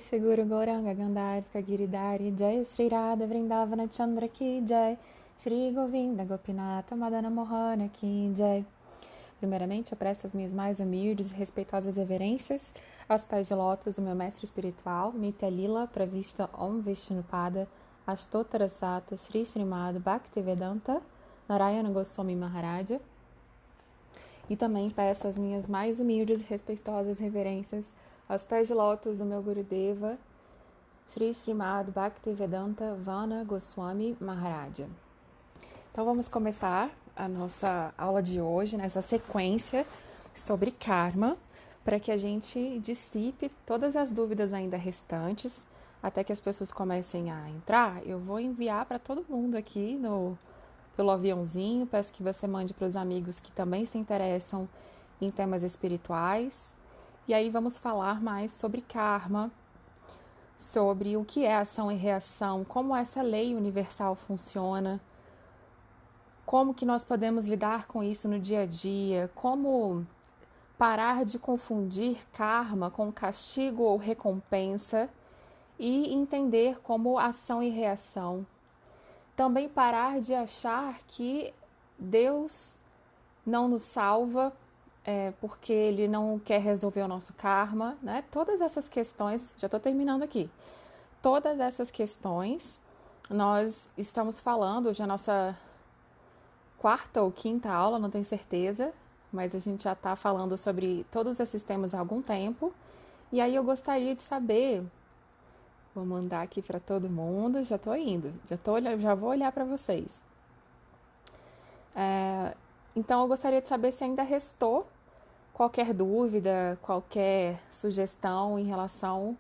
Shri Guru Gauranga Gandharva Giridhari Jai Shri Radha Vrindavana Chandra Ki Jai Shri Govinda Gopinata Madana Mohana Ki Jai. Primeiramente, eu presto as minhas mais humildes e respeitosas reverências aos pés de lótus do meu mestre espiritual, Nitya Lila Pravishta Om Vishnupada Ashtotarasata Shri Srimad Bhaktivedanta Narayana Goswami Maharaja. E também peço as minhas mais humildes e respeitosas reverências aos pés de lótus do meu Gurudeva, Shri Srimad Bhaktivedanta Vana Goswami Maharaja. Então vamos começar a nossa aula de hoje, nessa sequência sobre karma, para que a gente dissipe todas as dúvidas ainda restantes, até que as pessoas comecem a entrar. Eu vou enviar para todo mundo aqui pelo aviãozinho, peço que você mande para os amigos que também se interessam em temas espirituais. E aí vamos falar mais sobre karma, sobre o que é ação e reação, como essa lei universal funciona, como que nós podemos lidar com isso no dia a dia, como parar de confundir karma com castigo ou recompensa e entender como ação e reação. Também parar de achar que Deus não nos salva porque Ele não quer resolver o nosso karma, né? Todas essas questões, já estou terminando aqui, todas essas questões nós estamos falando, hoje é a nossa quarta ou quinta aula, não tenho certeza, mas a gente já está falando sobre todos esses temas há algum tempo, e aí eu gostaria de saber. Vou mandar aqui para todo mundo, já estou indo, já vou olhar para vocês. Então eu gostaria de saber se ainda restou qualquer dúvida, qualquer sugestão em relação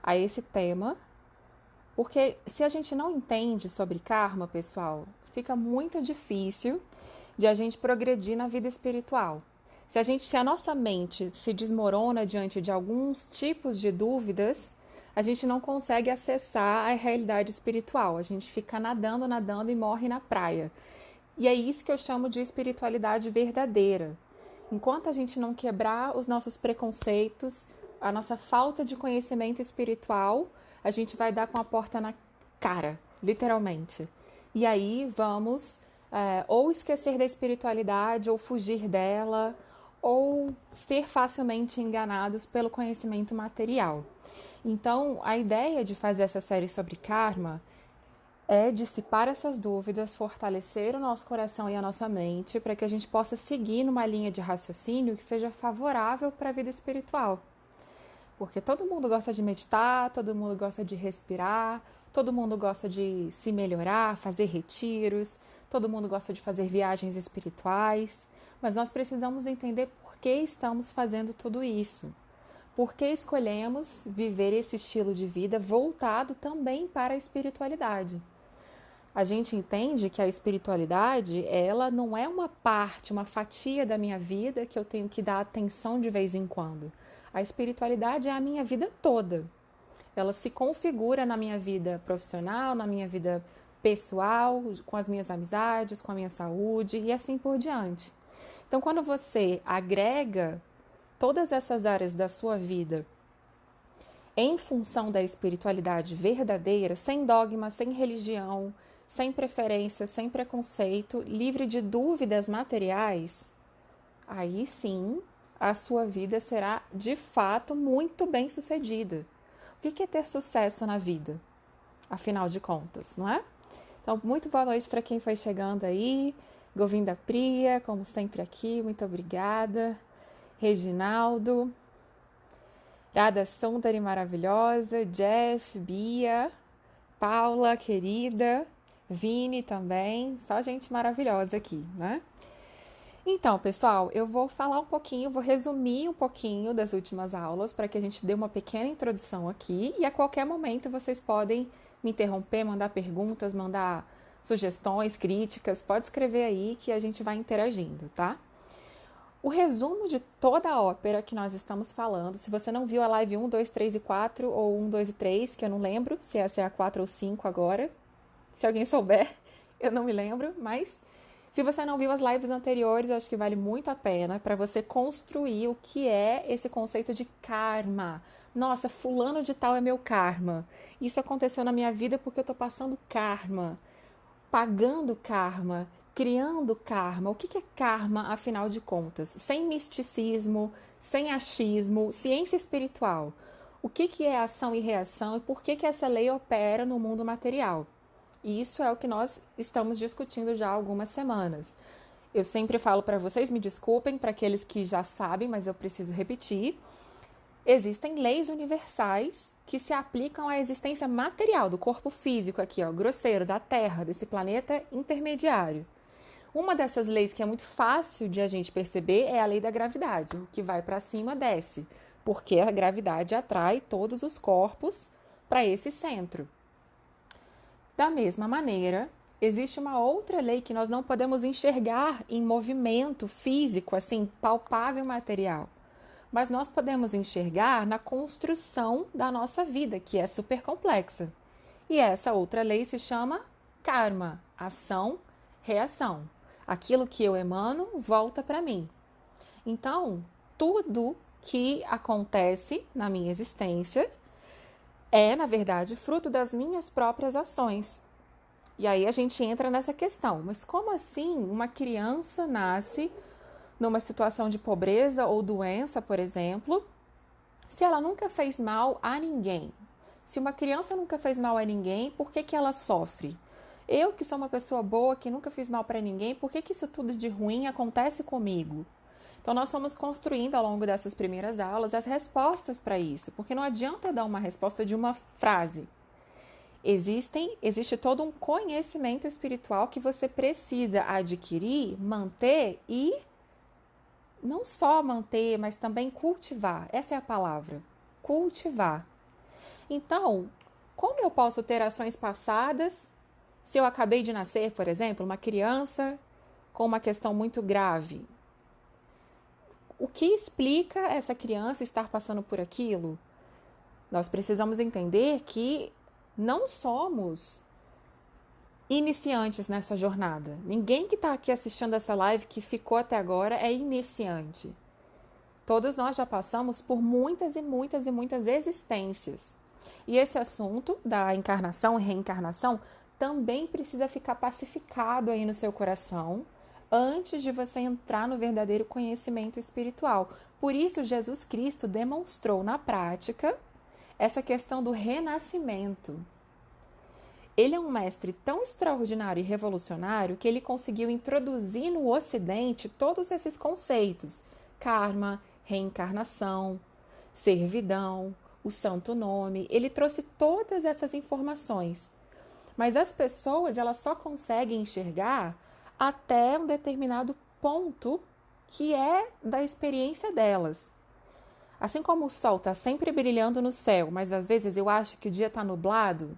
a esse tema. Porque se a gente não entende sobre karma, pessoal, fica muito difícil de a gente progredir na vida espiritual. Se a nossa mente se desmorona diante de alguns tipos de dúvidas, a gente não consegue acessar a realidade espiritual. A gente fica nadando e morre na praia. E é isso que eu chamo de espiritualidade verdadeira. Enquanto a gente não quebrar os nossos preconceitos, a nossa falta de conhecimento espiritual, a gente vai dar com a porta na cara, literalmente. E aí vamos ou esquecer da espiritualidade, ou fugir dela, ou ser facilmente enganados pelo conhecimento material. Então, a ideia de fazer essa série sobre karma é dissipar essas dúvidas, fortalecer o nosso coração e a nossa mente para que a gente possa seguir numa linha de raciocínio que seja favorável para a vida espiritual. Porque todo mundo gosta de meditar, todo mundo gosta de respirar, todo mundo gosta de se melhorar, fazer retiros, todo mundo gosta de fazer viagens espirituais, mas nós precisamos entender por que estamos fazendo tudo isso. Por que escolhemos viver esse estilo de vida voltado também para a espiritualidade? A gente entende que a espiritualidade, ela não é uma parte, uma fatia da minha vida que eu tenho que dar atenção de vez em quando. A espiritualidade é a minha vida toda. Ela se configura na minha vida profissional, na minha vida pessoal, com as minhas amizades, com a minha saúde e assim por diante. Então, quando você agrega todas essas áreas da sua vida em função da espiritualidade verdadeira, sem dogma, sem religião, sem preferência, sem preconceito, livre de dúvidas materiais, aí sim a sua vida será de fato muito bem sucedida. O que é ter sucesso na vida? Afinal de contas, não é? Então, muito boa noite para quem foi chegando aí. Govinda Priya, como sempre aqui, muito obrigada. Reginaldo, Radha Sundari maravilhosa, Jeff, Bia, Paula, querida, Vini também, só gente maravilhosa aqui, né? Então, pessoal, eu vou falar um pouquinho, vou resumir um pouquinho das últimas aulas para que a gente dê uma pequena introdução aqui e a qualquer momento vocês podem me interromper, mandar perguntas, mandar sugestões, críticas, pode escrever aí que a gente vai interagindo, tá? O resumo de toda a ópera que nós estamos falando, se você não viu a live 1, 2, 3 e 4, ou 1, 2 e 3, que eu não lembro se essa é a 4 ou 5 agora, se alguém souber, eu não me lembro, mas se você não viu as lives anteriores, eu acho que vale muito a pena para você construir o que é esse conceito de karma, Nossa, fulano de tal é meu karma. Isso aconteceu na minha vida porque eu estou passando karma, pagando karma, criando karma. O que é karma, afinal de contas? Sem misticismo, sem achismo, ciência espiritual. O que é ação e reação e por que essa lei opera no mundo material? E isso é o que nós estamos discutindo já há algumas semanas. Eu sempre falo para vocês, me desculpem, para aqueles que já sabem, mas eu preciso repetir. Existem leis universais que se aplicam à existência material do corpo físico aqui, ó, grosseiro, da Terra, desse planeta intermediário. Uma dessas leis que é muito fácil de a gente perceber é a lei da gravidade. O que vai para cima desce, porque a gravidade atrai todos os corpos para esse centro. Da mesma maneira, existe uma outra lei que nós não podemos enxergar em movimento físico, assim, palpável material. Mas nós podemos enxergar na construção da nossa vida, que é super complexa. E essa outra lei se chama karma, ação, reação. Aquilo que eu emano volta para mim. Então, tudo que acontece na minha existência é, na verdade, fruto das minhas próprias ações. E aí a gente entra nessa questão. Mas como assim uma criança nasce numa situação de pobreza ou doença, por exemplo, se ela nunca fez mal a ninguém? Se uma criança nunca fez mal a ninguém, por que ela sofre? Eu, que sou uma pessoa boa, que nunca fiz mal para ninguém, por que isso tudo de ruim acontece comigo? Então, nós fomos construindo ao longo dessas primeiras aulas as respostas para isso, porque não adianta dar uma resposta de uma frase. Existe todo um conhecimento espiritual que você precisa adquirir, manter e não só manter, mas também cultivar. Essa é a palavra, cultivar. Então, como eu posso ter ações passadas se eu acabei de nascer, por exemplo, uma criança com uma questão muito grave? O que explica essa criança estar passando por aquilo? Nós precisamos entender que não somos iniciantes nessa jornada. Ninguém que está aqui assistindo essa live que ficou até agora é iniciante. Todos nós já passamos por muitas e muitas e muitas existências. E esse assunto da encarnação e reencarnação também precisa ficar pacificado aí no seu coração antes de você entrar no verdadeiro conhecimento espiritual. Por isso, Jesus Cristo demonstrou na prática essa questão do renascimento. Ele é um mestre tão extraordinário e revolucionário que ele conseguiu introduzir no Ocidente todos esses conceitos: karma, reencarnação, servidão, o santo nome. Ele trouxe todas essas informações. Mas as pessoas, elas só conseguem enxergar até um determinado ponto que é da experiência delas. Assim como o sol está sempre brilhando no céu, mas às vezes eu acho que o dia está nublado,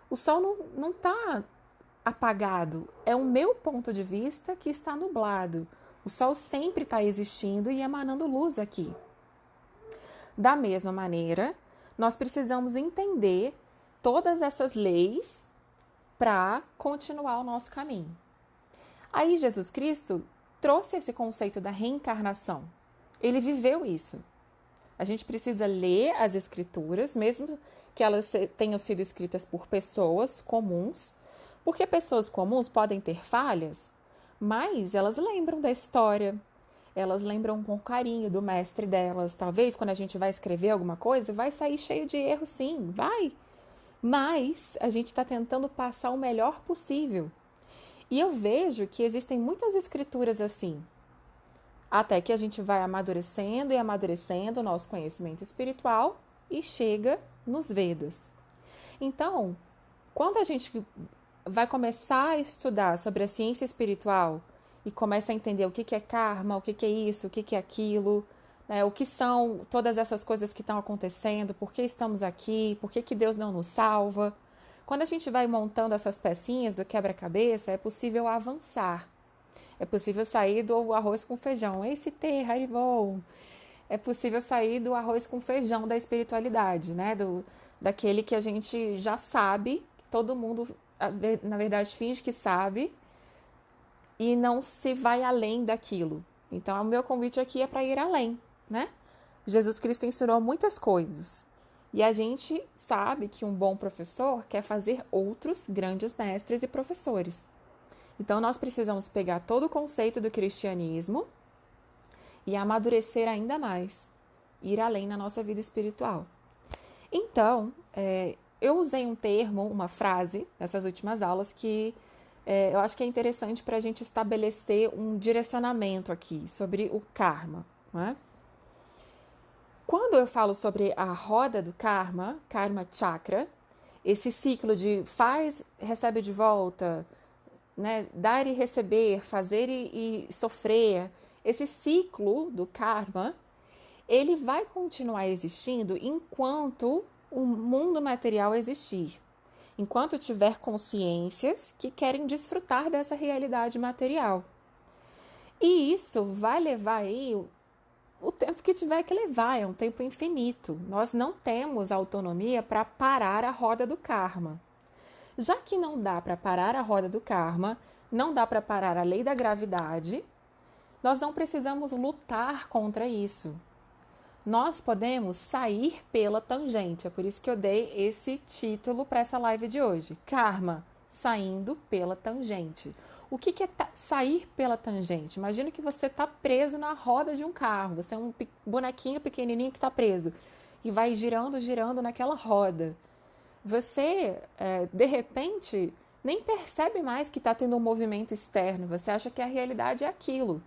o sol não está apagado. É o meu ponto de vista que está nublado. O sol sempre está existindo e emanando luz aqui. Da mesma maneira, nós precisamos entender todas essas leis para continuar o nosso caminho. Aí Jesus Cristo trouxe esse conceito da reencarnação. Ele viveu isso. A gente precisa ler as escrituras, mesmo que elas tenham sido escritas por pessoas comuns, porque pessoas comuns podem ter falhas, mas elas lembram da história, elas lembram com carinho do mestre delas. Talvez quando a gente vai escrever alguma coisa, vai sair cheio de erros, sim, vai. Mas a gente está tentando passar o melhor possível. E eu vejo que existem muitas escrituras assim, até que a gente vai amadurecendo e amadurecendo o nosso conhecimento espiritual e chega nos Vedas. Então, quando a gente vai começar a estudar sobre a ciência espiritual e começa a entender o que é karma, o que é isso, o que é aquilo, né, o que são todas essas coisas que estão acontecendo, por que estamos aqui, por que Deus não nos salva. Quando a gente vai montando essas pecinhas do quebra-cabeça, é possível avançar. É possível sair do arroz com feijão. Esse Haribol. É possível sair do arroz com feijão da espiritualidade, né? Daquele que a gente já sabe, todo mundo, na verdade, finge que sabe e não se vai além daquilo. Então, o meu convite aqui é para ir além, né? Jesus Cristo ensinou muitas coisas. E a gente sabe que um bom professor quer fazer outros grandes mestres e professores. Então, nós precisamos pegar todo o conceito do cristianismo e amadurecer ainda mais, ir além na nossa vida espiritual. Então, eu usei um termo, uma frase, nessas últimas aulas que eu acho que é interessante para a gente estabelecer um direcionamento aqui sobre o karma, não é? Quando eu falo sobre a roda do karma, karma chakra, esse ciclo de faz, recebe de volta, né, dar e receber, fazer e sofrer, esse ciclo do karma, ele vai continuar existindo enquanto o mundo material existir. Enquanto tiver consciências que querem desfrutar dessa realidade material. E isso vai levar aí o tempo que tiver que levar, é um tempo infinito. Nós não temos autonomia para parar a roda do karma. Já que não dá para parar a roda do karma, não dá para parar a lei da gravidade, nós não precisamos lutar contra isso. Nós podemos sair pela tangente. É por isso que eu dei esse título para essa live de hoje. Karma, saindo pela tangente. O que é sair pela tangente? Imagina que você está preso na roda de um carro. Você é um bonequinho pequenininho que está preso e vai girando, girando naquela roda. Você, de repente, nem percebe mais que está tendo um movimento externo. Você acha que a realidade é aquilo.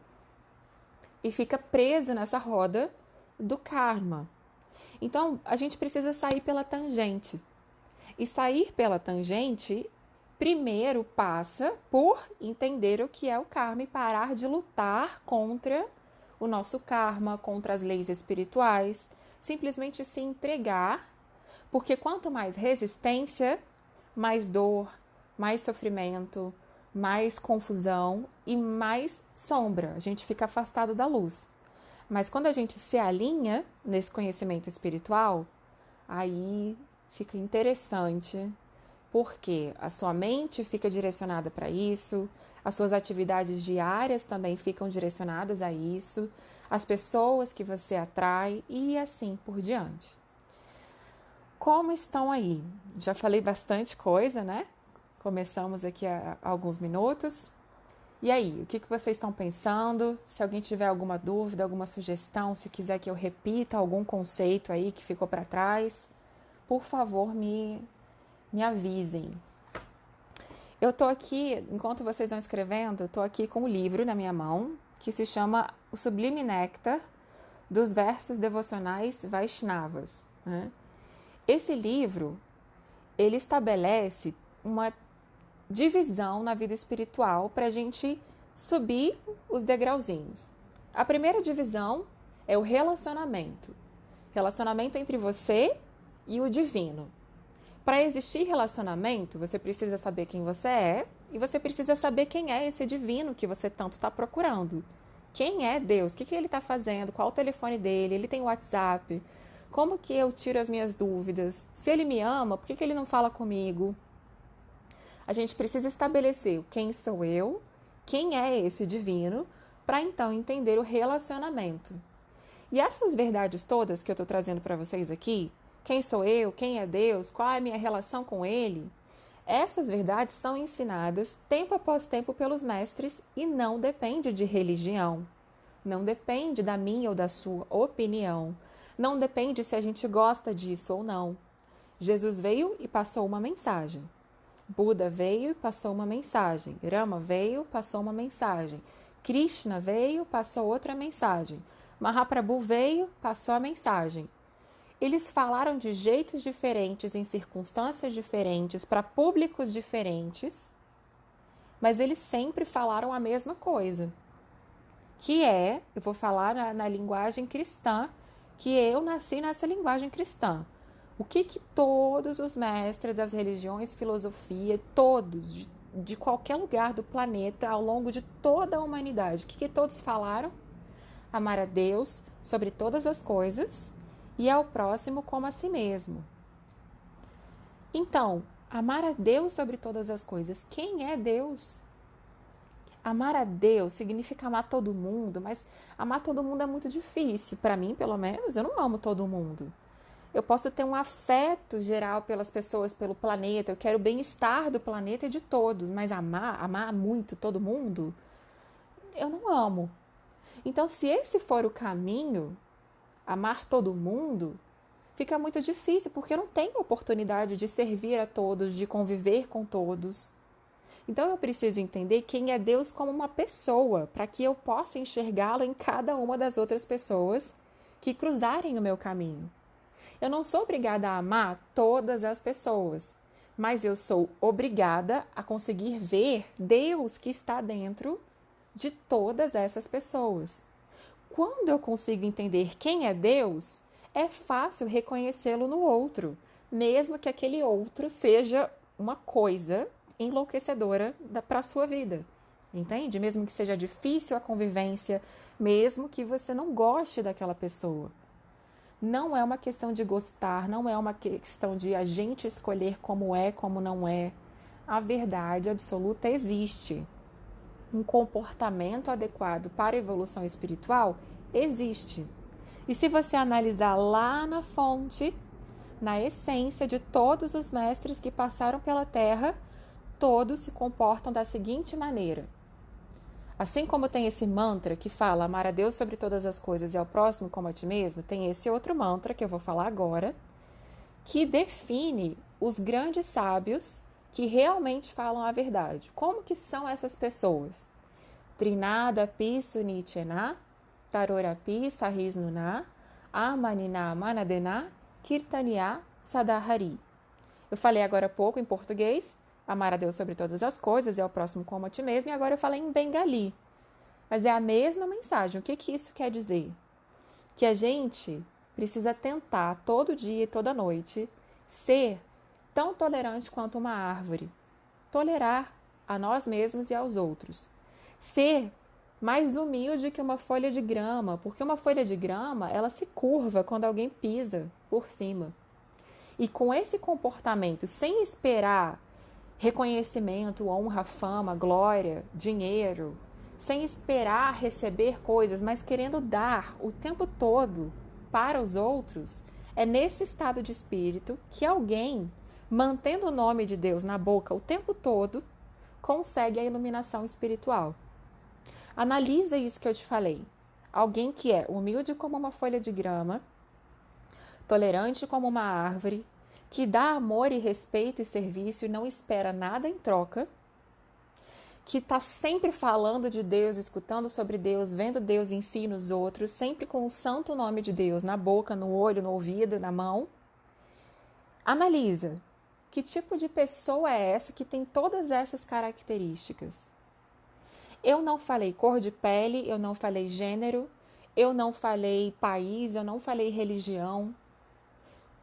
E fica preso nessa roda do karma. Então, a gente precisa sair pela tangente. E sair pela tangente, primeiro passa por entender o que é o karma e parar de lutar contra o nosso karma, contra as leis espirituais. Simplesmente se entregar, porque quanto mais resistência, mais dor, mais sofrimento, mais confusão e mais sombra. A gente fica afastado da luz. Mas quando a gente se alinha nesse conhecimento espiritual, aí fica interessante, porque a sua mente fica direcionada para isso, as suas atividades diárias também ficam direcionadas a isso, as pessoas que você atrai e assim por diante. Como estão aí? Já falei bastante coisa, né? Começamos aqui há alguns minutos. E aí, o que vocês estão pensando? Se alguém tiver alguma dúvida, alguma sugestão, se quiser que eu repita algum conceito aí que ficou para trás, por favor, me avisem. Eu tô aqui, enquanto vocês vão escrevendo, eu tô aqui com um livro na minha mão, que se chama O Sublime Néctar dos Versos Devocionais Vaishnavas, né? Esse livro, ele estabelece uma divisão na vida espiritual para a gente subir os degrauzinhos. A primeira divisão é o relacionamento. Relacionamento entre você e o divino. Para existir relacionamento, você precisa saber quem você é e você precisa saber quem é esse divino que você tanto está procurando. Quem é Deus? O que ele está fazendo? Qual o telefone dele? Ele tem WhatsApp? Como que eu tiro as minhas dúvidas? Se ele me ama, por que ele não fala comigo? A gente precisa estabelecer quem sou eu, quem é esse divino, para então entender o relacionamento. E essas verdades todas que eu estou trazendo para vocês aqui, quem sou eu, quem é Deus, qual é a minha relação com Ele, essas verdades são ensinadas tempo após tempo pelos mestres e não depende de religião, não depende da minha ou da sua opinião, não depende se a gente gosta disso ou não. Jesus veio e passou uma mensagem. Buda veio e passou uma mensagem. Rama veio, passou uma mensagem. Krishna veio, passou outra mensagem. Mahaprabhu veio, passou a mensagem. Eles falaram de jeitos diferentes, em circunstâncias diferentes, para públicos diferentes, mas eles sempre falaram a mesma coisa. Que é, eu vou falar na linguagem cristã, que eu nasci nessa linguagem cristã. O que todos os mestres das religiões, filosofia, todos, de qualquer lugar do planeta, ao longo de toda a humanidade, o que todos falaram? Amar a Deus sobre todas as coisas e ao próximo como a si mesmo. Então, amar a Deus sobre todas as coisas. Quem é Deus? Amar a Deus significa amar todo mundo, mas amar todo mundo é muito difícil. Para mim, pelo menos, eu não amo todo mundo. Eu posso ter um afeto geral pelas pessoas, pelo planeta, eu quero o bem-estar do planeta e de todos, mas amar muito todo mundo, eu não amo. Então, se esse for o caminho, amar todo mundo, fica muito difícil, porque eu não tenho oportunidade de servir a todos, de conviver com todos. Então eu preciso entender quem é Deus como uma pessoa, para que eu possa enxergá-lo em cada uma das outras pessoas que cruzarem o meu caminho. Eu não sou obrigada a amar todas as pessoas, mas eu sou obrigada a conseguir ver Deus que está dentro de todas essas pessoas. Quando eu consigo entender quem é Deus, é fácil reconhecê-lo no outro, mesmo que aquele outro seja uma coisa enlouquecedora para a sua vida. Entende? Mesmo que seja difícil a convivência, mesmo que você não goste daquela pessoa. Não é uma questão de gostar, não é uma questão de a gente escolher como é, como não é. A verdade absoluta existe. Um comportamento adequado para a evolução espiritual existe. E se você analisar lá na fonte, na essência de todos os mestres que passaram pela Terra, todos se comportam da seguinte maneira. Assim como tem esse mantra que fala amar a Deus sobre todas as coisas e ao próximo como a ti mesmo, tem esse outro mantra que eu vou falar agora, que define os grandes sábios que realmente falam a verdade. Como que são essas pessoas? Trinada pi sunichena, tarorapi sahisnuna, amanina manadena, kirtaniya sadahari. Eu falei agora há pouco em português, amar a Deus sobre todas as coisas e ao próximo como a ti mesmo, e agora eu falei em bengali. Mas é a mesma mensagem. O que isso quer dizer? Que a gente precisa tentar todo dia e toda noite ser tão tolerante quanto uma árvore. Tolerar a nós mesmos e aos outros. Ser mais humilde que uma folha de grama, porque uma folha de grama, ela se curva quando alguém pisa por cima. E com esse comportamento, sem esperar reconhecimento, honra, fama, glória, dinheiro, sem esperar receber coisas, mas querendo dar o tempo todo para os outros, é nesse estado de espírito que alguém, mantendo o nome de Deus na boca o tempo todo, consegue a iluminação espiritual. Analisa isso que eu te falei. Alguém que é humilde como uma folha de grama, tolerante como uma árvore, que dá amor e respeito e serviço e não espera nada em troca, que está sempre falando de Deus, escutando sobre Deus, vendo Deus em si e nos outros, sempre com o santo nome de Deus na boca, no olho, no ouvido, na mão. Analisa, que tipo de pessoa é essa que tem todas essas características? Eu não falei cor de pele, eu não falei gênero, eu não falei país, eu não falei religião.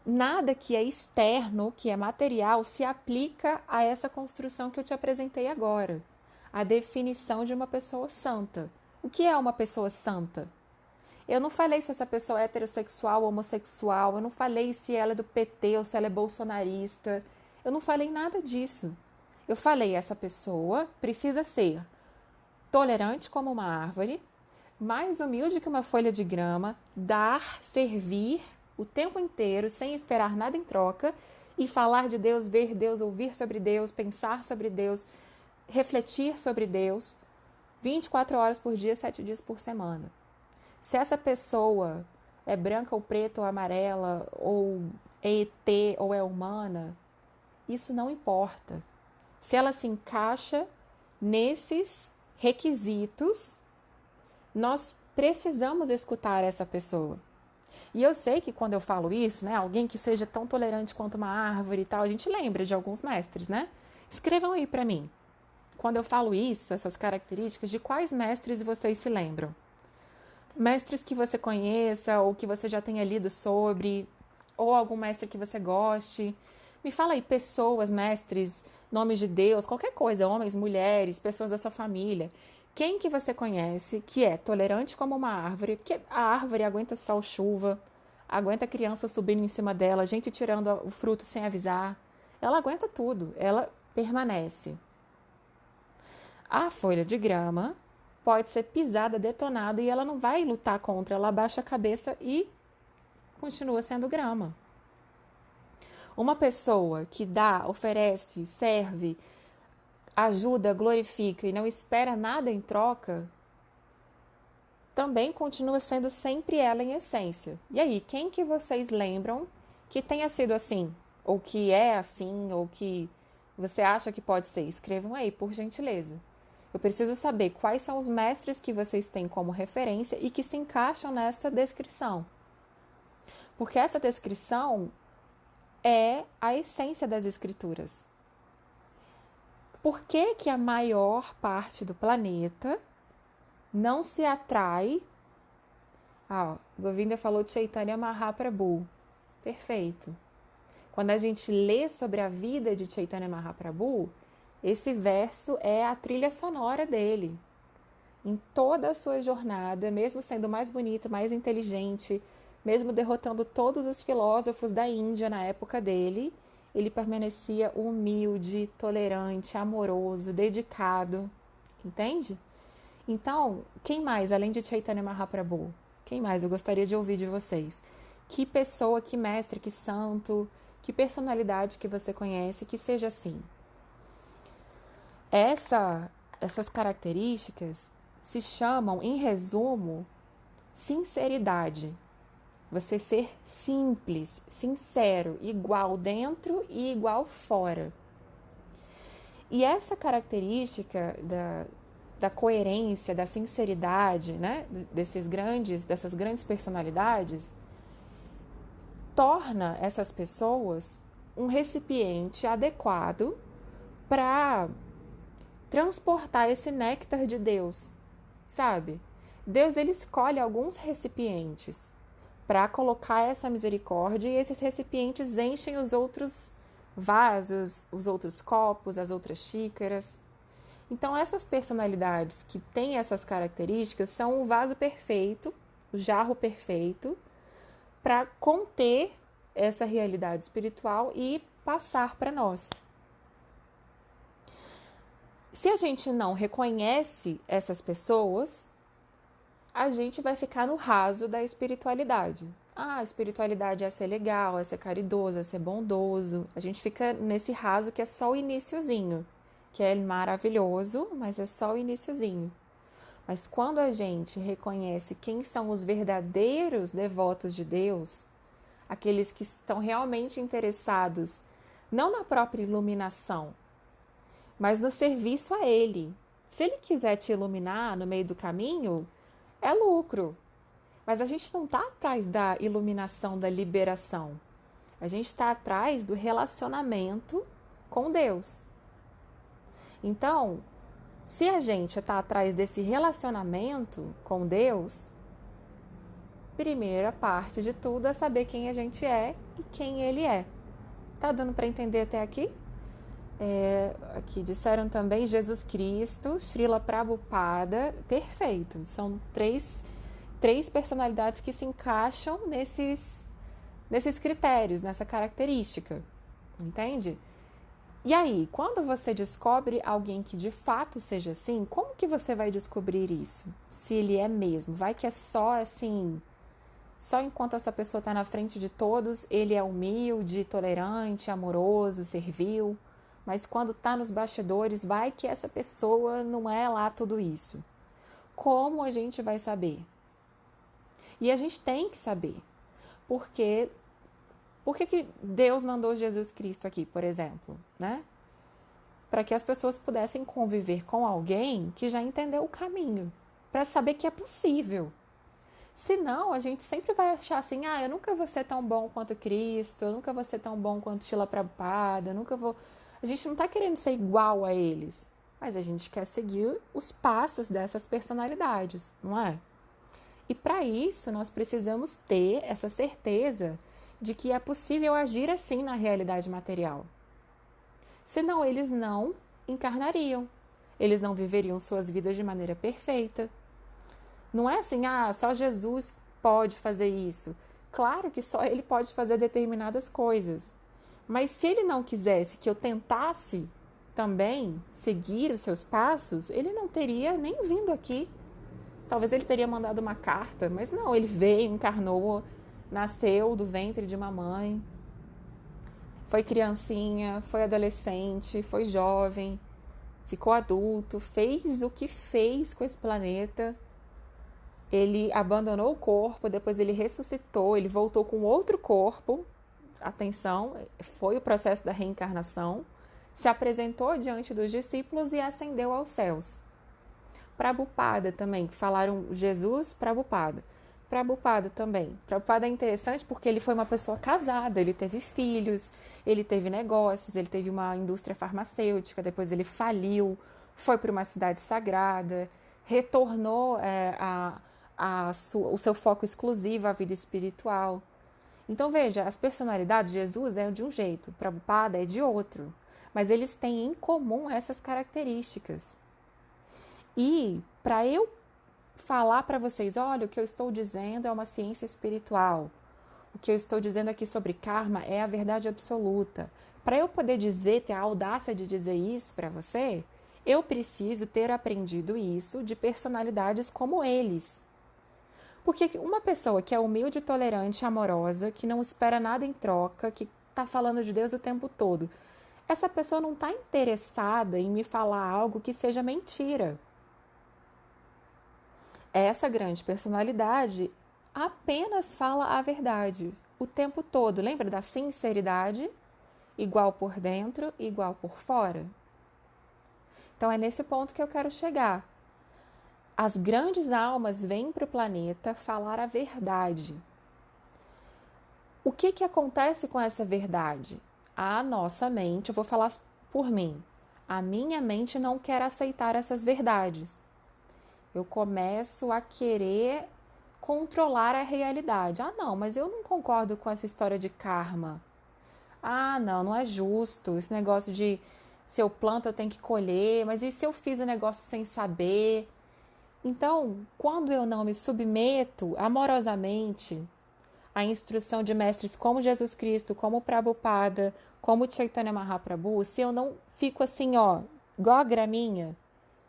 Nada que é externo, que é material, se aplica a essa construção que eu te apresentei agora. A definição de uma pessoa santa. O que é uma pessoa santa? Eu não falei se essa pessoa é heterossexual ou homossexual, eu não falei se ela é do PT ou se ela é bolsonarista, eu não falei nada disso. Eu falei, essa pessoa precisa ser tolerante como uma árvore, mais humilde que uma folha de grama, dar, servir o tempo inteiro, sem esperar nada em troca, e falar de Deus, ver Deus, ouvir sobre Deus, pensar sobre Deus, refletir sobre Deus, 24 horas por dia, 7 dias por semana. Se essa pessoa é branca ou preta ou amarela, ou é ET ou é humana, isso não importa. Se ela se encaixa nesses requisitos, nós precisamos escutar essa pessoa. E eu sei que quando eu falo isso, né, alguém que seja tão tolerante quanto uma árvore e tal, a gente lembra de alguns mestres, né? Escrevam aí para mim. Quando eu falo isso, essas características, de quais mestres vocês se lembram? Mestres que você conheça ou que você já tenha lido sobre, ou algum mestre que você goste. Me fala aí, pessoas, mestres, nomes de Deus, qualquer coisa, homens, mulheres, pessoas da sua família. Quem que você conhece que é tolerante como uma árvore, porque a árvore aguenta sol, chuva, aguenta criança subindo em cima dela, gente tirando o fruto sem avisar. Ela aguenta tudo, ela permanece. A folha de grama pode ser pisada, detonada e ela não vai lutar contra, ela abaixa a cabeça e continua sendo grama. Uma pessoa que dá, oferece, serve, ajuda, glorifica e não espera nada em troca, também continua sendo sempre ela em essência. E aí, quem que vocês lembram que tenha sido assim? Ou que é assim, ou que você acha que pode ser? Escrevam aí, por gentileza. Eu preciso saber quais são os mestres que vocês têm como referência e que se encaixam nessa descrição. Porque essa descrição é a essência das escrituras. Por que que a maior parte do planeta não se atrai... Govinda falou de Chaitanya Mahaprabhu. Perfeito. Quando a gente lê sobre a vida de Chaitanya Mahaprabhu, esse verso é a trilha sonora dele. Em toda a sua jornada, mesmo sendo mais bonito, mais inteligente, mesmo derrotando todos os filósofos da Índia na época dele, ele permanecia humilde, tolerante, amoroso, dedicado. Entende? Então, quem mais, além de Chaitanya Mahaprabhu? Quem mais? Eu gostaria de ouvir de vocês. Que pessoa, que mestre, que santo, que personalidade que você conhece que seja assim? Essas características se chamam, em resumo, sinceridade. Você ser simples, sincero, igual dentro e igual fora. E essa característica da coerência, da sinceridade, né, dessas grandes personalidades, torna essas pessoas um recipiente adequado para transportar esse néctar de Deus, sabe? Deus, ele escolhe alguns recipientes para colocar essa misericórdia e esses recipientes enchem os outros vasos, os outros copos, as outras xícaras. Então, essas personalidades que têm essas características são o vaso perfeito, o jarro perfeito, para conter essa realidade espiritual e passar para nós. Se a gente não reconhece essas pessoas, a gente vai ficar no raso da espiritualidade. A espiritualidade é ser legal, é ser caridoso, é ser bondoso. A gente fica nesse raso que é só o iniciozinho, que é maravilhoso, mas é só o iniciozinho. Mas quando a gente reconhece quem são os verdadeiros devotos de Deus, aqueles que estão realmente interessados não na própria iluminação, mas no serviço a Ele. Se Ele quiser te iluminar no meio do caminho, é lucro. Mas a gente não está atrás da iluminação, da liberação. A gente está atrás do relacionamento com Deus. Então, se a gente está atrás desse relacionamento com Deus, primeira parte de tudo é saber quem a gente é e quem Ele é. Tá dando para entender até aqui? Aqui disseram também Jesus Cristo, Srila Prabhupada, perfeito. São três personalidades que se encaixam nesses critérios, nessa característica, entende? E aí, quando você descobre alguém que de fato seja assim, como que você vai descobrir isso? Se ele é mesmo? Vai que é só assim, só enquanto essa pessoa está na frente de todos, ele é humilde, tolerante, amoroso, servil, mas quando está nos bastidores, vai que essa pessoa não é lá tudo isso. Como a gente vai saber? E a gente tem que saber. Porque por que Deus mandou Jesus Cristo aqui, por exemplo, né? Para que as pessoas pudessem conviver com alguém que já entendeu o caminho, para saber que é possível. Senão, a gente sempre vai achar assim, eu nunca vou ser tão bom quanto Cristo, eu nunca vou ser tão bom quanto Srila Prabhupada, eu nunca vou... A gente não está querendo ser igual a eles, mas a gente quer seguir os passos dessas personalidades, não é? E para isso, nós precisamos ter essa certeza de que é possível agir assim na realidade material. Senão, eles não encarnariam. Eles não viveriam suas vidas de maneira perfeita. Não é assim, só Jesus pode fazer isso. Claro que só Ele pode fazer determinadas coisas. Mas se Ele não quisesse que eu tentasse também seguir os seus passos, ele não teria nem vindo aqui. Talvez ele teria mandado uma carta, mas não, ele veio, encarnou, nasceu do ventre de uma mãe, foi criancinha, foi adolescente, foi jovem, ficou adulto, fez o que fez com esse planeta. Ele abandonou o corpo, depois ele ressuscitou, ele voltou com outro corpo. Atenção, foi o processo da reencarnação. Se apresentou diante dos discípulos e ascendeu aos céus. Prabhupada também, falaram Jesus, Prabhupada. Prabhupada também. Prabhupada é interessante porque ele foi uma pessoa casada, ele teve filhos, ele teve negócios, ele teve uma indústria farmacêutica, depois ele faliu, foi para uma cidade sagrada, retornou o seu foco exclusivo à vida espiritual. Então veja, as personalidades de Jesus é de um jeito, Prabhupada é de outro, mas eles têm em comum essas características. E para eu falar para vocês, olha, o que eu estou dizendo é uma ciência espiritual, o que eu estou dizendo aqui sobre karma é a verdade absoluta. Para eu poder dizer, ter a audácia de dizer isso para você, eu preciso ter aprendido isso de personalidades como eles. Porque uma pessoa que é humilde, tolerante, amorosa, que não espera nada em troca, que está falando de Deus o tempo todo, essa pessoa não está interessada em me falar algo que seja mentira. Essa grande personalidade apenas fala a verdade o tempo todo. Lembra da sinceridade? Igual por dentro, igual por fora. Então é nesse ponto que eu quero chegar. As grandes almas vêm para o planeta falar a verdade. O que acontece com essa verdade? A nossa mente, eu vou falar por mim, a minha mente não quer aceitar essas verdades. Eu começo a querer controlar a realidade. Ah, não, mas eu não concordo com essa história de karma. Ah, não é justo. Esse negócio de se eu planto eu tenho que colher, mas e se eu fiz o negócio sem saber? Então, quando eu não me submeto amorosamente à instrução de mestres como Jesus Cristo, como Prabhupada, como Chaitanya Mahaprabhu, se eu não fico assim, ó, igual a graminha,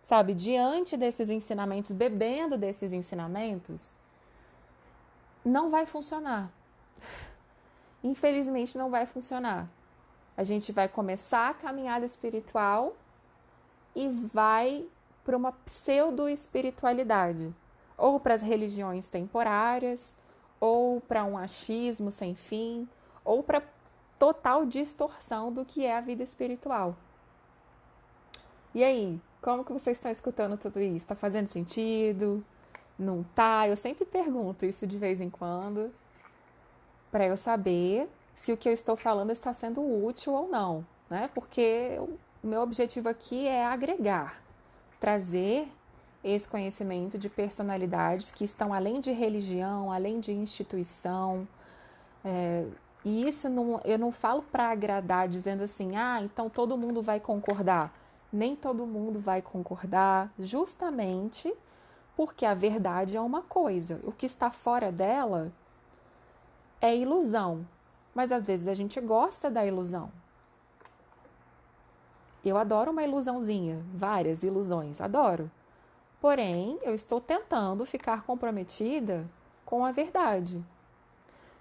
sabe, diante desses ensinamentos, bebendo desses ensinamentos, não vai funcionar. Infelizmente não vai funcionar. A gente vai começar a caminhada espiritual e vai para uma pseudo-espiritualidade, ou para as religiões temporárias, ou para um achismo sem fim, ou para total distorção do que é a vida espiritual. E aí, como que vocês estão escutando tudo isso? Está fazendo sentido? Não tá? Eu sempre pergunto isso de vez em quando, para eu saber se o que eu estou falando está sendo útil ou não, né? Porque o meu objetivo aqui é agregar, trazer esse conhecimento de personalidades que estão além de religião, além de instituição. E isso eu não falo para agradar, dizendo assim, ah, então todo mundo vai concordar. Nem todo mundo vai concordar, justamente porque a verdade é uma coisa. O que está fora dela é ilusão. Mas às vezes a gente gosta da ilusão. Eu adoro uma ilusãozinha, várias ilusões, adoro. Porém, eu estou tentando ficar comprometida com a verdade.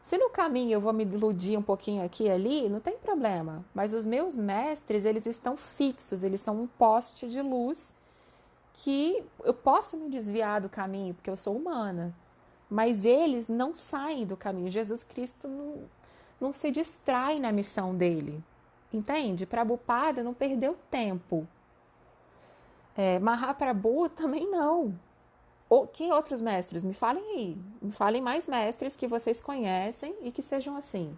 Se no caminho eu vou me iludir um pouquinho aqui e ali, não tem problema. Mas os meus mestres, eles estão fixos, eles são um poste de luz que eu posso me desviar do caminho, porque eu sou humana. Mas eles não saem do caminho. Jesus Cristo não se distrai na missão dele. Entende? Prabhupada não perdeu tempo. Mahaprabhu também não. Que outros mestres? Me falem aí. Me falem mais mestres que vocês conhecem e que sejam assim.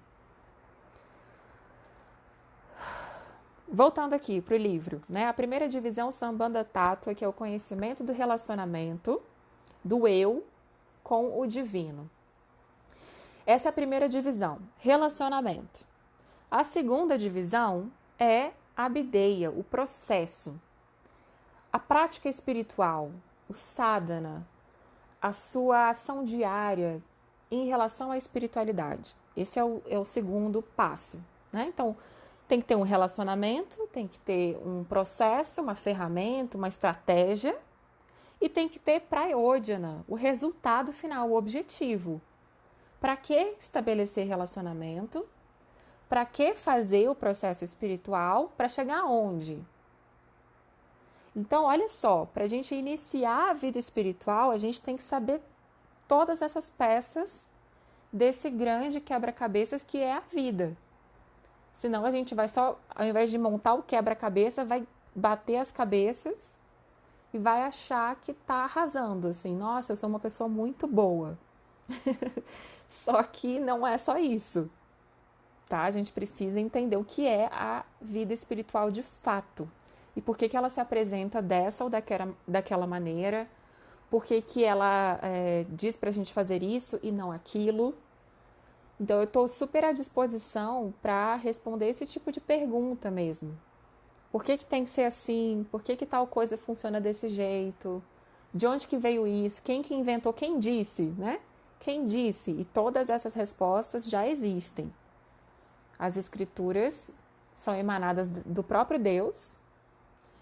Voltando aqui para o livro, né? A primeira divisão Sambandha Tattva, que é o conhecimento do relacionamento do eu com o divino. Essa é a primeira divisão, relacionamento. A segunda divisão é a Abhideya, o processo. A prática espiritual, o sadhana, a sua ação diária em relação à espiritualidade. Esse é o segundo passo, né? Então, Tem que ter um relacionamento, tem que ter um processo, uma ferramenta, uma estratégia e tem que ter praiódena, o resultado final, o objetivo. Para que estabelecer relacionamento? Para que fazer o processo espiritual? Para chegar aonde? Então, olha só, para a gente iniciar a vida espiritual, a gente tem que saber todas essas peças desse grande quebra-cabeças que é a vida. Senão a gente vai só, ao invés de montar o quebra-cabeça, vai bater as cabeças e vai achar que tá arrasando, assim, nossa, eu sou uma pessoa muito boa. Só que não é só isso, tá? A gente precisa entender o que é a vida espiritual de fato. E por que ela se apresenta dessa ou daquela maneira. Por que ela diz pra gente fazer isso e não aquilo. Então eu estou super à disposição para responder esse tipo de pergunta mesmo. Por que tem que ser assim? Por que tal coisa funciona desse jeito? De onde que veio isso? Quem que inventou? Quem disse, né? Quem disse? E todas essas respostas já existem. As escrituras são emanadas do próprio Deus.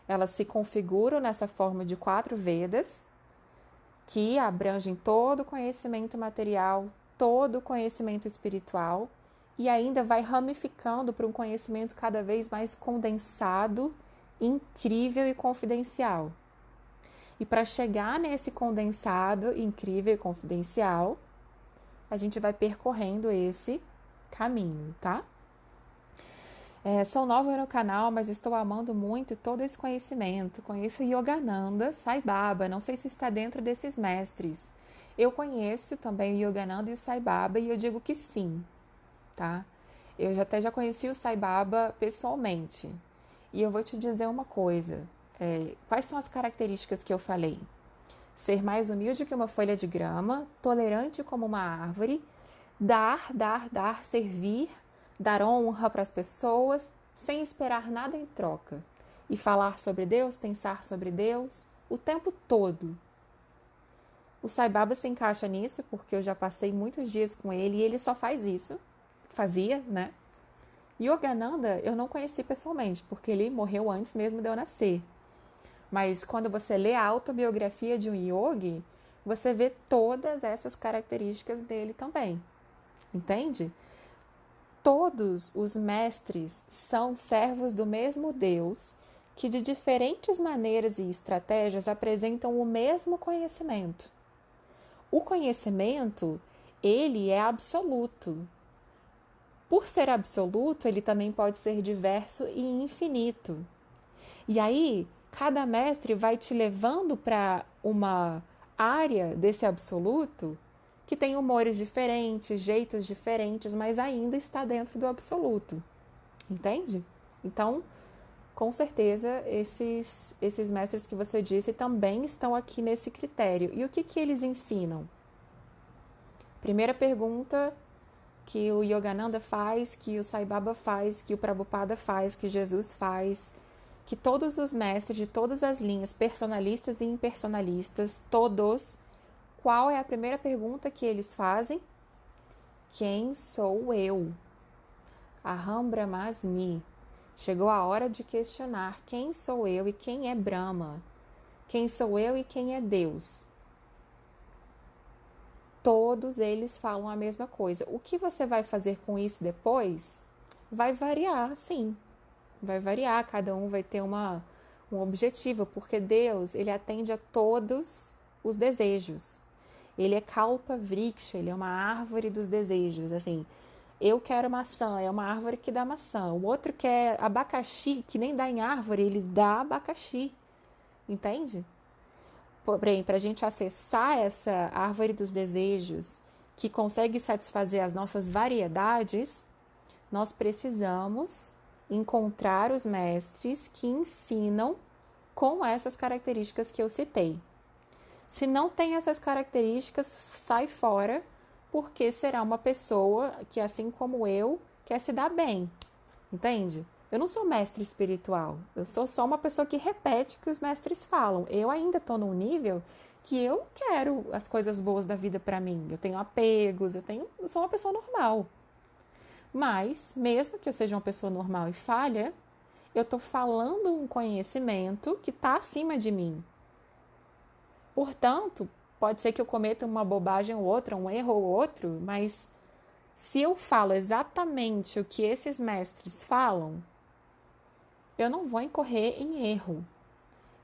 Elas se configuram nessa forma de 4 Vedas, que abrangem todo o conhecimento material, todo o conhecimento espiritual e ainda vai ramificando para um conhecimento cada vez mais condensado, incrível e confidencial. E para chegar nesse condensado, incrível e confidencial, a gente vai percorrendo esse caminho, tá? Sou nova no canal, mas estou amando muito todo esse conhecimento. Conheço Yogananda, Sai Baba, não sei se está dentro desses mestres. Eu conheço também o Yogananda e o Sai Baba e eu digo que sim, tá? Eu até já conheci o Sai Baba pessoalmente. E eu vou te dizer uma coisa. Quais são as características que eu falei? Ser mais humilde que uma folha de grama, tolerante como uma árvore, dar, servir, dar honra para as pessoas, sem esperar nada em troca. E falar sobre Deus, pensar sobre Deus, o tempo todo. O Sai Baba se encaixa nisso, porque eu já passei muitos dias com ele e ele só faz isso. Fazia, né? Yogananda eu não conheci pessoalmente, porque ele morreu antes mesmo de eu nascer. Mas quando você lê a autobiografia de um yogi, você vê todas essas características dele também. Entende? Todos os mestres são servos do mesmo Deus, que de diferentes maneiras e estratégias apresentam o mesmo conhecimento. O conhecimento, ele é absoluto. Por ser absoluto, ele também pode ser diverso e infinito. E aí, cada mestre vai te levando para uma área desse absoluto que tem humores diferentes, jeitos diferentes, mas ainda está dentro do absoluto. Entende? Então, com certeza, esses mestres que você disse também estão aqui nesse critério. E o que eles ensinam? Primeira pergunta que o Yogananda faz, que o Sai Baba faz, que o Prabhupada faz, que Jesus faz, que todos os mestres de todas as linhas, personalistas e impersonalistas, todos, qual é a primeira pergunta que eles fazem? Quem sou eu? Aham Brahmasmi. Chegou a hora de questionar quem sou eu e quem é Brahma. Quem sou eu e quem é Deus? Todos eles falam a mesma coisa. O que você vai fazer com isso depois? Vai variar, sim. Vai variar, cada um vai ter um objetivo, porque Deus, ele atende a todos os desejos. Ele é Kalpa Vriksha, ele é uma árvore dos desejos, assim. Eu quero maçã, é uma árvore que dá maçã. O outro quer abacaxi, que nem dá em árvore, ele dá abacaxi. Entende? Porém, para a gente acessar essa árvore dos desejos, que consegue satisfazer as nossas variedades, nós precisamos encontrar os mestres que ensinam com essas características que eu citei. Se não tem essas características, sai fora, porque será uma pessoa que, assim como eu, quer se dar bem. Entende? Eu não sou mestre espiritual, eu sou só uma pessoa que repete o que os mestres falam. Eu ainda estou num nível que eu quero as coisas boas da vida para mim. Eu tenho apegos, eu sou uma pessoa normal. Mas, mesmo que eu seja uma pessoa normal e falha, eu estou falando um conhecimento que está acima de mim. Portanto, pode ser que eu cometa uma bobagem ou outra, um erro ou outro, mas se eu falo exatamente o que esses mestres falam, eu não vou incorrer em erro.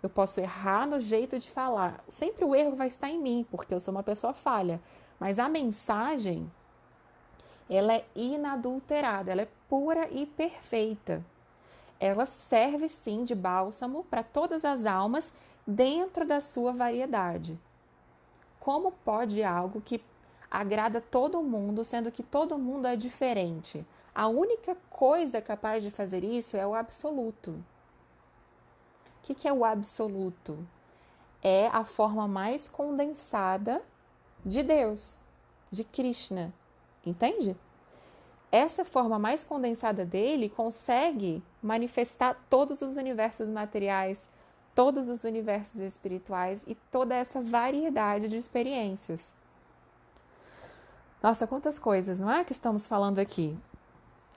Eu posso errar no jeito de falar. Sempre o erro vai estar em mim, porque eu sou uma pessoa falha. Mas a mensagem, ela é inadulterada, ela é pura e perfeita. Ela serve sim de bálsamo para todas as almas dentro da sua variedade. Como pode algo que agrada todo mundo, sendo que todo mundo é diferente? A única coisa capaz de fazer isso é o absoluto. O que é o absoluto? É a forma mais condensada de Deus, de Krishna, entende? Essa forma mais condensada dele consegue manifestar todos os universos materiais, todos os universos espirituais e toda essa variedade de experiências. Nossa, quantas coisas, não é, que estamos falando aqui?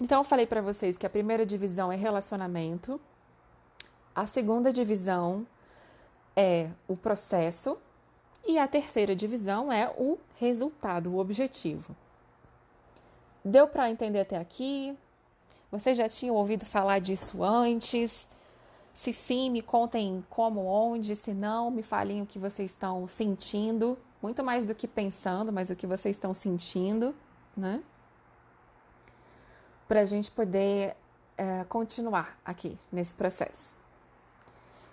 Então, eu falei para vocês que a primeira divisão é relacionamento, a segunda divisão é o processo e a terceira divisão é o resultado, o objetivo. Deu para entender até aqui? Vocês já tinham ouvido falar disso antes? Se sim, me contem como, onde. Se não, me falem o que vocês estão sentindo. Muito mais do que pensando, mas o que vocês estão sentindo, né? Para a gente poder continuar aqui nesse processo.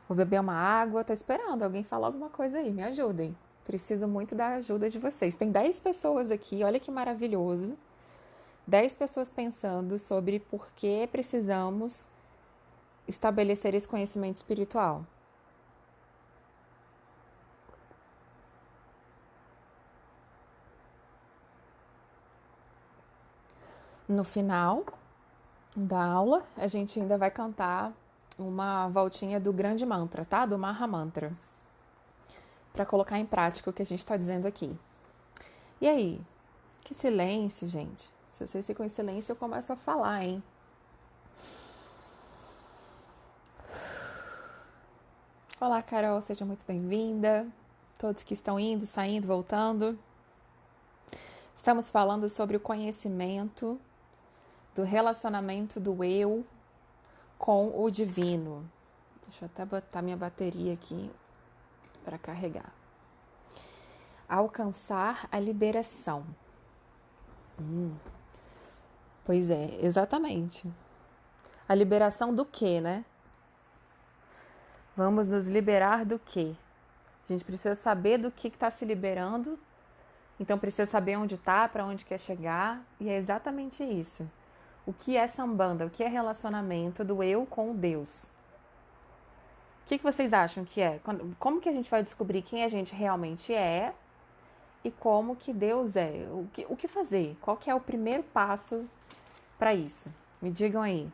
Vou beber uma água, tô esperando alguém falar alguma coisa aí, me ajudem. Preciso muito da ajuda de vocês. Tem 10 pessoas aqui, olha que maravilhoso. 10 pessoas pensando sobre por que precisamos estabelecer esse conhecimento espiritual. No final da aula, a gente ainda vai cantar uma voltinha do grande mantra, tá? Do Maha Mantra. Para colocar em prática o que a gente está dizendo aqui. E aí? Que silêncio, gente. Se vocês ficam em silêncio, eu começo a falar, hein? Olá, Carol, seja muito bem-vinda. Todos que estão indo, saindo, voltando. Estamos falando sobre o conhecimento do relacionamento do eu com o divino. Deixa eu até botar minha bateria aqui para carregar. Alcançar a liberação. Pois é, exatamente. A liberação do quê, né? Vamos nos liberar do quê? A gente precisa saber do que está se liberando, então precisa saber onde está, para onde quer chegar, e é exatamente isso. O que é sambanda? O que é relacionamento do eu com o Deus? O que vocês acham que é? Como que a gente vai descobrir quem a gente realmente é e como que Deus é? O que fazer? Qual que é o primeiro passo para isso? Me digam aí.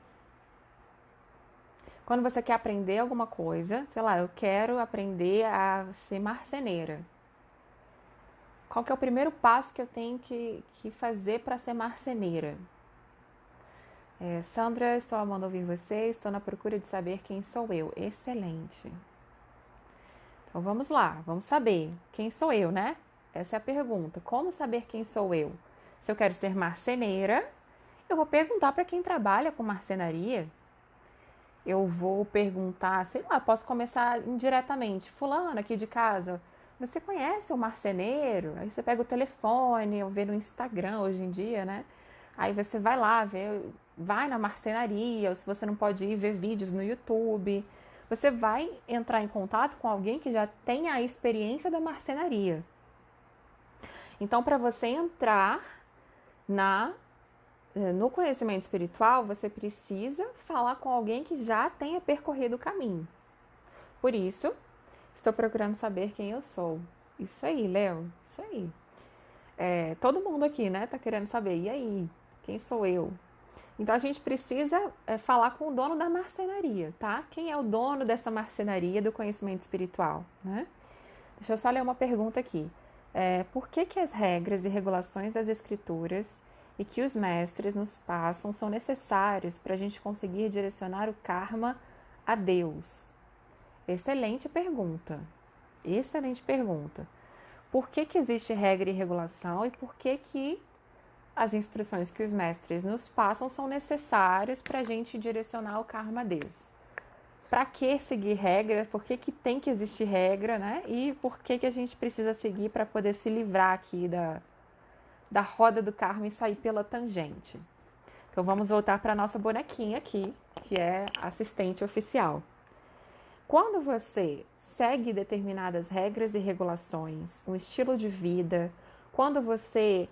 Quando você quer aprender alguma coisa, sei lá, eu quero aprender a ser marceneira. Qual que é o primeiro passo que eu tenho que fazer para ser marceneira? Sandra, estou amando ouvir você, estou na procura de saber quem sou eu. Excelente. Então vamos lá, vamos saber quem sou eu, né? Essa é a pergunta. Como saber quem sou eu? Se eu quero ser marceneira, eu vou perguntar para quem trabalha com marcenaria. Eu vou perguntar, sei lá, posso começar indiretamente. Fulano aqui de casa, você conhece o marceneiro? Aí você pega o telefone, ou vê no Instagram hoje em dia, né? Aí você vai lá, vai na marcenaria, ou se você não pode ir, ver vídeos no YouTube. Você vai entrar em contato com alguém que já tenha a experiência da marcenaria. Então, para você entrar no conhecimento espiritual, você precisa falar com alguém que já tenha percorrido o caminho. Por isso, estou procurando saber quem eu sou. Isso aí, Léo, isso aí. Todo mundo aqui, né, tá querendo saber, e aí, quem sou eu? Então, a gente precisa falar com o dono da marcenaria, tá? Quem é o dono dessa marcenaria do conhecimento espiritual, né? Deixa eu só ler uma pergunta aqui. Por que as regras e regulações das escrituras e que os mestres nos passam são necessários para a gente conseguir direcionar o karma a Deus? Excelente pergunta. Excelente pergunta. Por que existe regra e regulação e por que as instruções que os mestres nos passam são necessárias para a gente direcionar o karma a Deus? Para que seguir regra? Por que tem que existir regra, né? E por que a gente precisa seguir para poder se livrar aqui da roda do karma e sair pela tangente? Então vamos voltar para a nossa bonequinha aqui, que é assistente oficial. Quando você segue determinadas regras e regulações, um estilo de vida, quando você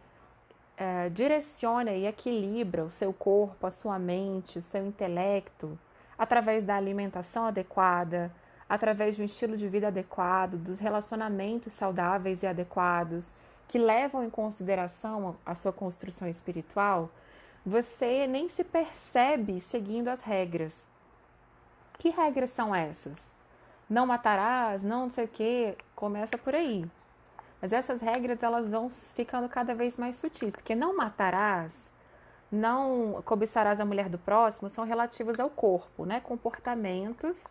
direciona e equilibra o seu corpo, a sua mente, o seu intelecto, através da alimentação adequada, através de um estilo de vida adequado, dos relacionamentos saudáveis e adequados, que levam em consideração a sua construção espiritual, você nem se percebe seguindo as regras. Que regras são essas? Não matarás, não sei o que, começa por aí. Mas essas regras elas vão ficando cada vez mais sutis, porque não matarás, não cobiçarás a mulher do próximo, são relativos ao corpo, né? Comportamentos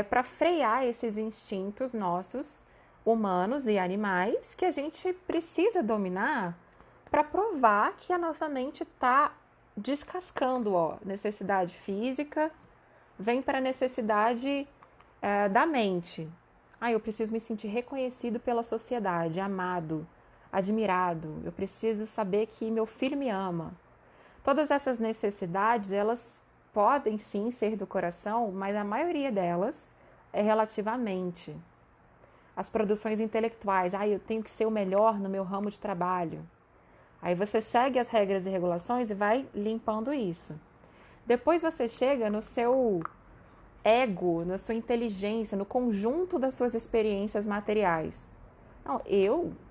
para frear esses instintos nossos, humanos e animais, que a gente precisa dominar para provar que a nossa mente está descascando, necessidade física, vem para a necessidade da mente. Eu preciso me sentir reconhecido pela sociedade, amado, admirado. Eu preciso saber que meu filho me ama. Todas essas necessidades, elas podem sim ser do coração, mas a maioria delas é relativamente. As produções intelectuais, eu tenho que ser o melhor no meu ramo de trabalho. Aí você segue as regras e regulações e vai limpando isso. Depois você chega no seu ego, na sua inteligência, no conjunto das suas experiências materiais. Não,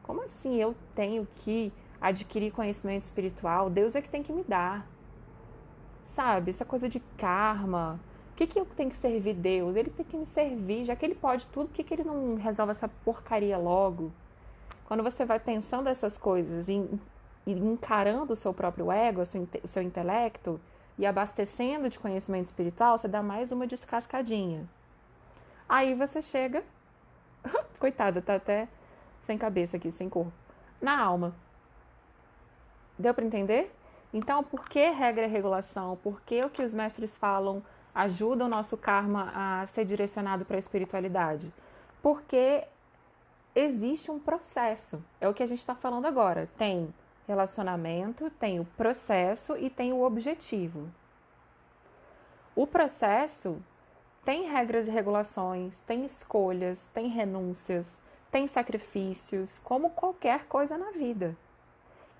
como assim eu tenho que adquirir conhecimento espiritual? Deus é que tem que me dar. Sabe, essa coisa de karma. O que eu tenho que servir Deus? Ele tem que me servir, já que ele pode tudo, por que ele não resolve essa porcaria logo? Quando você vai pensando essas coisas e encarando o seu próprio ego, o seu intelecto, e abastecendo de conhecimento espiritual, você dá mais uma descascadinha. Aí você chega, coitada, tá até sem cabeça aqui, sem corpo, na alma. Deu para entender? Então, por que regra e regulação? Por que o que os mestres falam ajuda o nosso karma a ser direcionado para a espiritualidade? Porque existe um processo. É o que a gente está falando agora. Tem relacionamento, tem o processo e tem o objetivo. O processo tem regras e regulações, tem escolhas, tem renúncias, tem sacrifícios, como qualquer coisa na vida.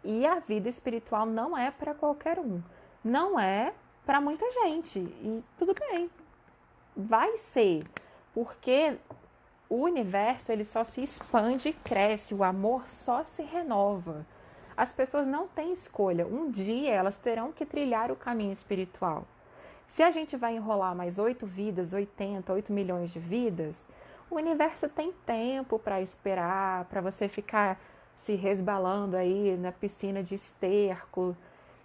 E a vida espiritual não é para qualquer um. Não é para muita gente. E tudo bem. Vai ser. Porque o universo ele só se expande e cresce. O amor só se renova. As pessoas não têm escolha. Um dia elas terão que trilhar o caminho espiritual. Se a gente vai enrolar mais 8 vidas, 8 milhões de vidas, o universo tem tempo para esperar, para você ficar se resbalando aí na piscina de esterco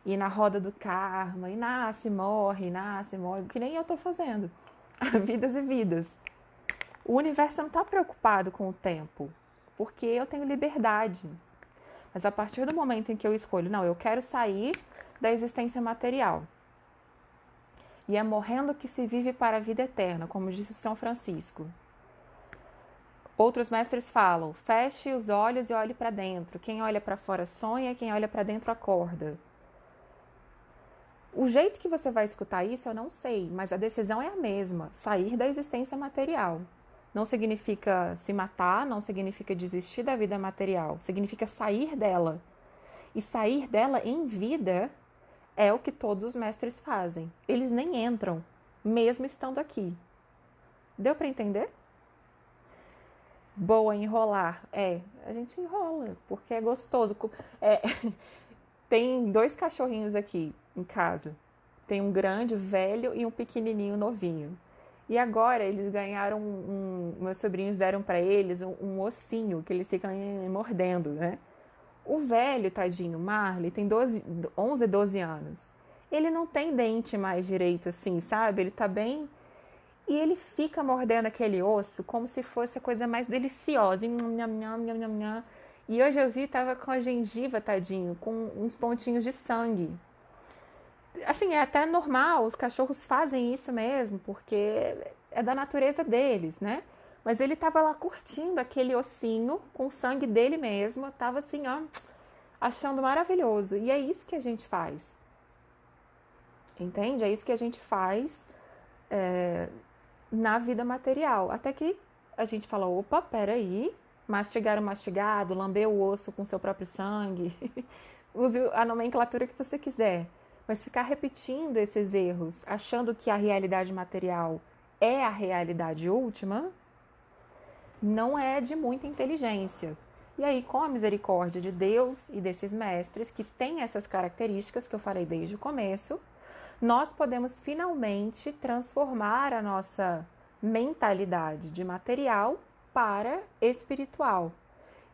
e na roda do karma, e nasce, morre, que nem eu tô fazendo. Vidas e vidas. O universo não está preocupado com o tempo, porque eu tenho liberdade. Mas a partir do momento em que eu escolho, não, eu quero sair da existência material. E é morrendo que se vive para a vida eterna, como disse São Francisco. Outros mestres falam, feche os olhos e olhe para dentro. Quem olha para fora sonha, quem olha para dentro acorda. O jeito que você vai escutar isso eu não sei, mas a decisão é a mesma, sair da existência material. Não significa se matar, não significa desistir da vida material, significa sair dela. E sair dela em vida é o que todos os mestres fazem. Eles nem entram, mesmo estando aqui. Deu para entender? Boa, enrolar. A gente enrola, porque é gostoso. Tem 2 cachorrinhos aqui em casa. Tem um grande, velho, e um pequenininho, novinho. E agora eles ganharam meus sobrinhos deram para eles um ossinho que eles ficam mordendo, né? O velho, tadinho, Marley, tem 11, 12 anos. Ele não tem dente mais direito, assim, sabe? Ele tá bem... E ele fica mordendo aquele osso como se fosse a coisa mais deliciosa. E hoje eu vi, tava com a gengiva, tadinho, com uns pontinhos de sangue. Assim, é até normal, os cachorros fazem isso mesmo, porque é da natureza deles, né? Mas ele tava lá curtindo aquele ossinho com o sangue dele mesmo, tava assim, ó, achando maravilhoso. E é isso que a gente faz, entende? É isso que a gente faz na vida material. Até que a gente fala, opa, peraí, mastigar o mastigado, lamber o osso com seu próprio sangue, use a nomenclatura que você quiser. Mas ficar repetindo esses erros, achando que a realidade material é a realidade última, não é de muita inteligência. E aí, com a misericórdia de Deus e desses mestres que têm essas características que eu falei desde o começo, nós podemos finalmente transformar a nossa mentalidade de material para espiritual.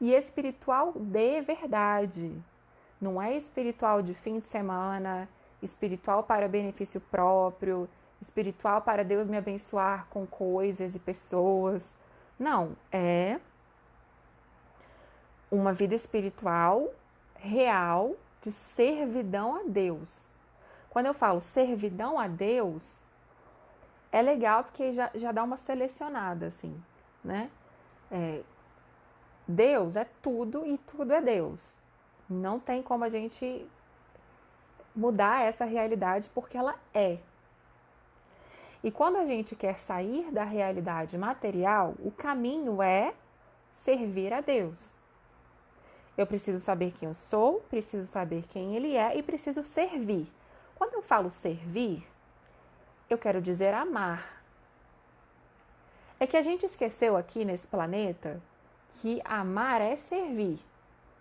E espiritual de verdade. Não é espiritual de fim de semana, espiritual para benefício próprio, espiritual para Deus me abençoar com coisas e pessoas. Não, é uma vida espiritual real de servidão a Deus. Quando eu falo servidão a Deus, é legal porque já dá uma selecionada, assim, né? Deus é tudo e tudo é Deus. Não tem como a gente mudar essa realidade porque ela é. E quando a gente quer sair da realidade material, o caminho é servir a Deus. Eu preciso saber quem eu sou, preciso saber quem Ele é e preciso servir. Quando eu falo servir, eu quero dizer amar. É que a gente esqueceu aqui nesse planeta que amar é servir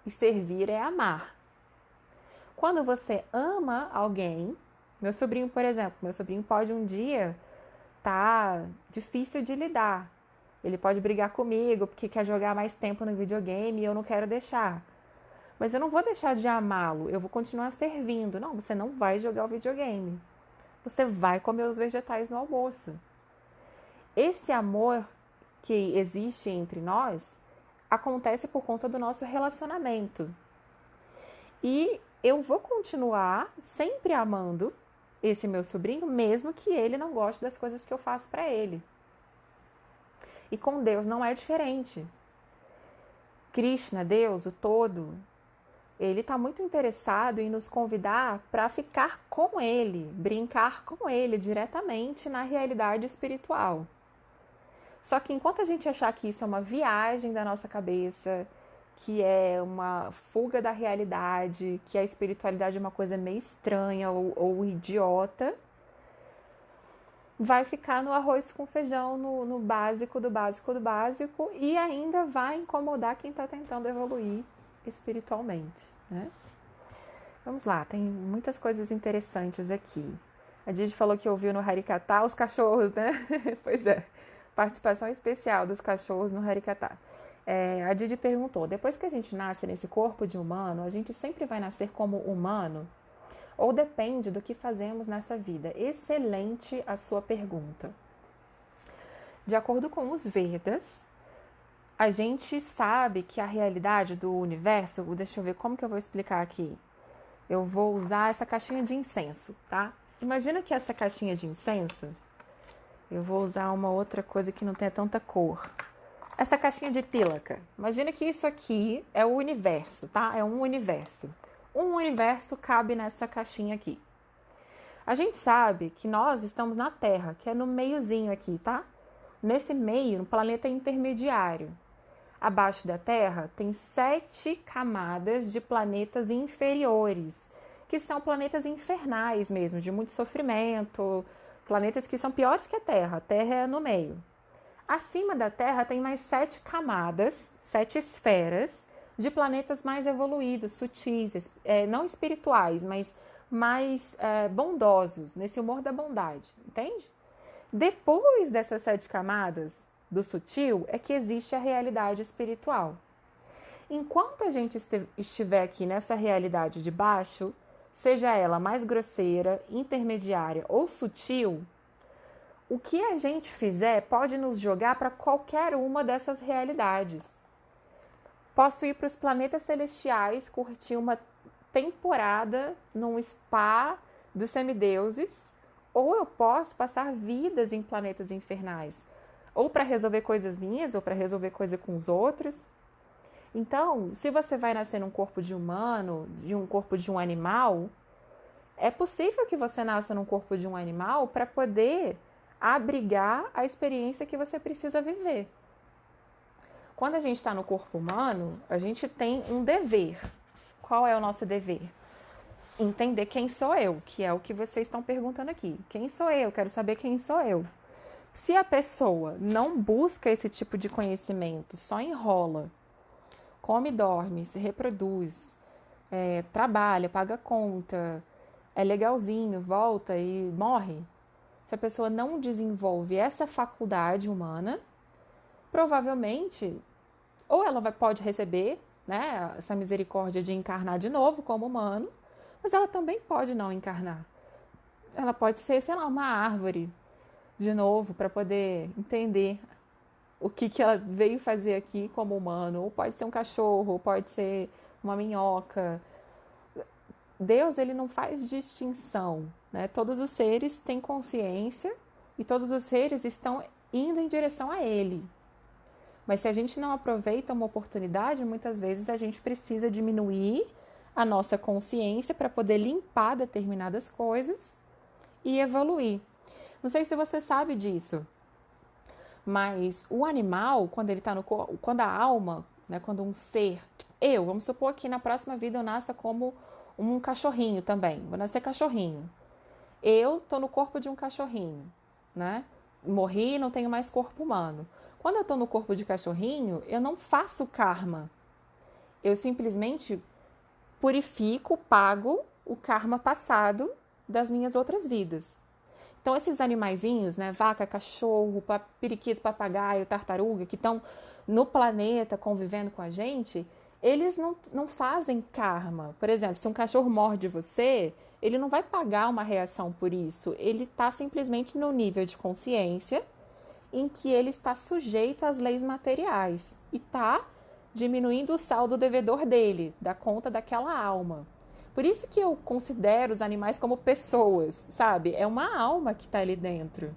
e servir é amar. Quando você ama alguém, meu sobrinho, por exemplo, meu sobrinho pode um dia tá difícil de lidar. Ele pode brigar comigo porque quer jogar mais tempo no videogame e eu não quero deixar. Mas eu não vou deixar de amá-lo, eu vou continuar servindo. Não, você não vai jogar o videogame. Você vai comer os vegetais no almoço. Esse amor que existe entre nós acontece por conta do nosso relacionamento. E eu vou continuar sempre amando esse meu sobrinho, mesmo que ele não goste das coisas que eu faço para ele. E com Deus não é diferente. Krishna, Deus, o todo, ele está muito interessado em nos convidar para ficar com ele, brincar com ele diretamente na realidade espiritual. Só que enquanto a gente achar que isso é uma viagem da nossa cabeça, que é uma fuga da realidade, que a espiritualidade é uma coisa meio estranha ou idiota, vai ficar no arroz com feijão, no básico do básico do básico e ainda vai incomodar quem está tentando evoluir espiritualmente, né? Vamos lá, tem muitas coisas interessantes aqui. A Didi falou que ouviu no Harikata os cachorros, né? Pois é, participação especial dos cachorros no Harikata. A Didi perguntou, depois que a gente nasce nesse corpo de humano, a gente sempre vai nascer como humano? Ou depende do que fazemos nessa vida? Excelente a sua pergunta. De acordo com os Vedas, a gente sabe que a realidade do universo... Deixa eu ver como que eu vou explicar aqui. Eu vou usar essa caixinha de incenso, tá? Imagina que essa caixinha de incenso... Eu vou usar uma outra coisa que não tenha tanta cor. Essa caixinha de tilaka. Imagina que isso aqui é o universo, tá? É um universo. Um universo cabe nessa caixinha aqui. A gente sabe que nós estamos na Terra, que é no meiozinho aqui, tá? Nesse meio, no planeta intermediário. Abaixo da Terra tem 7 camadas de planetas inferiores, que são planetas infernais mesmo, de muito sofrimento, planetas que são piores que a Terra é no meio. Acima da Terra tem mais 7 camadas, 7 esferas, de planetas mais evoluídos, sutis, não espirituais, mas mais bondosos, nesse humor da bondade, entende? Depois dessas 7 camadas do sutil é que existe a realidade espiritual. Enquanto a gente estiver aqui nessa realidade de baixo, seja ela mais grosseira, intermediária ou sutil, o que a gente fizer pode nos jogar para qualquer uma dessas realidades. Posso ir para os planetas celestiais, curtir uma temporada num spa dos semideuses, ou eu posso passar vidas em planetas infernais, ou para resolver coisas minhas, ou para resolver coisa com os outros. Então, se você vai nascer num corpo de humano, de um corpo de um animal, é possível que você nasça num corpo de um animal para poder abrigar a experiência que você precisa viver. Quando a gente está no corpo humano, a gente tem um dever. Qual é o nosso dever? Entender quem sou eu, que é o que vocês estão perguntando aqui. Quem sou eu? Quero saber quem sou eu. Se a pessoa não busca esse tipo de conhecimento, só enrola, come, dorme, se reproduz, trabalha, paga conta, é legalzinho, volta e morre. Se a pessoa não desenvolve essa faculdade humana, provavelmente, ou ela pode receber, né, essa misericórdia de encarnar de novo como humano, mas ela também pode não encarnar. Ela pode ser, sei lá, uma árvore de novo para poder entender o que ela veio fazer aqui como humano. Ou pode ser um cachorro, ou pode ser uma minhoca. Deus, ele não faz distinção, né? Todos os seres têm consciência e todos os seres estão indo em direção a ele. Mas se a gente não aproveita uma oportunidade, muitas vezes a gente precisa diminuir a nossa consciência para poder limpar determinadas coisas e evoluir. Não sei se você sabe disso, mas o animal, quando ele está no corpo, quando a alma, né, quando um ser, vamos supor que na próxima vida eu nasça como um cachorrinho também, vou nascer cachorrinho. Eu estou no corpo de um cachorrinho, né? Morri e não tenho mais corpo humano. Quando eu estou no corpo de cachorrinho, eu não faço karma. Eu simplesmente purifico, pago o karma passado das minhas outras vidas. Então, esses animaizinhos, né, vaca, cachorro, periquito, papagaio, tartaruga, que estão no planeta convivendo com a gente, eles não fazem karma. Por exemplo, se um cachorro morde você, ele não vai pagar uma reação por isso. Ele está simplesmente no nível de consciência em que ele está sujeito às leis materiais e está diminuindo o saldo devedor dele, da conta daquela alma. Por isso que eu considero os animais como pessoas, sabe? É uma alma que está ali dentro.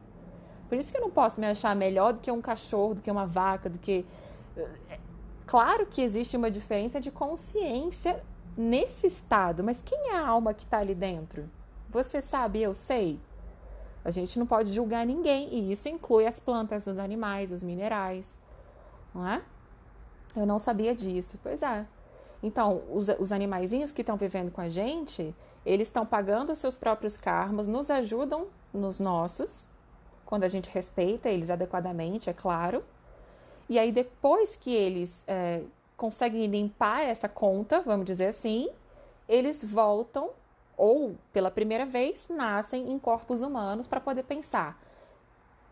Por isso que eu não posso me achar melhor do que um cachorro, do que uma vaca, do que... Claro que existe uma diferença de consciência nesse estado, mas quem é a alma que está ali dentro? Você sabe, eu sei. A gente não pode julgar ninguém, e isso inclui as plantas, os animais, os minerais, não é? Eu não sabia disso, pois é. Então, os animaizinhos que estão vivendo com a gente, eles estão pagando os seus próprios karmas, nos ajudam nos nossos, quando a gente respeita eles adequadamente, é claro. E aí, depois que eles conseguem limpar essa conta, vamos dizer assim, eles voltam, ou pela primeira vez, nascem em corpos humanos para poder pensar: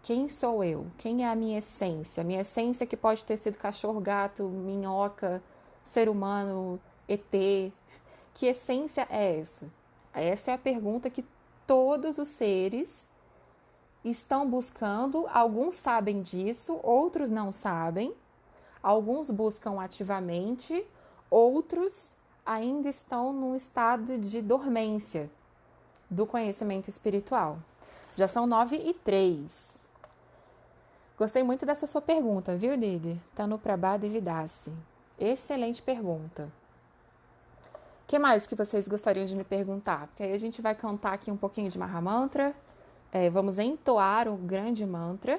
quem sou eu? Quem é a minha essência? Minha essência que pode ter sido cachorro, gato, minhoca, ser humano, ET. Que essência é essa? Essa é a pergunta que todos os seres estão buscando. Alguns sabem disso, outros não sabem. Alguns buscam ativamente, outros ainda estão num estado de dormência do conhecimento espiritual. Já são 9h03. Gostei muito dessa sua pergunta, viu, Didi? Tanu Prabha Devidasi. Excelente pergunta. O que mais que vocês gostariam de me perguntar? Porque aí a gente vai cantar aqui um pouquinho de Mahamantra. Vamos entoar o grande mantra.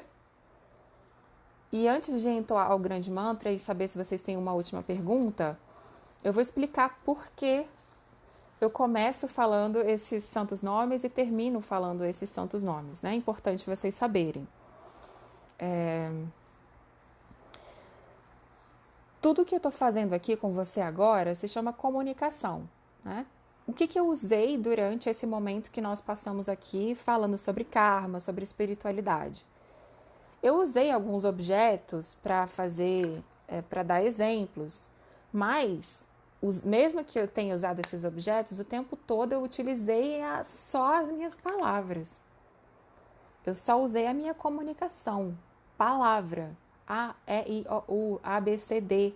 E antes de entoar o grande mantra e saber se vocês têm uma última pergunta, eu vou explicar por que eu começo falando esses santos nomes e termino falando esses santos nomes, né? É importante vocês saberem. Tudo que eu estou fazendo aqui com você agora se chama comunicação, né? O que eu usei durante esse momento que nós passamos aqui falando sobre karma, sobre espiritualidade? Eu usei alguns objetos para fazer, para dar exemplos, Mas, mesmo que eu tenha usado esses objetos, o tempo todo eu utilizei só as minhas palavras. Eu só usei a minha comunicação. Palavra. A, E, I, O, U, A, B, C, D.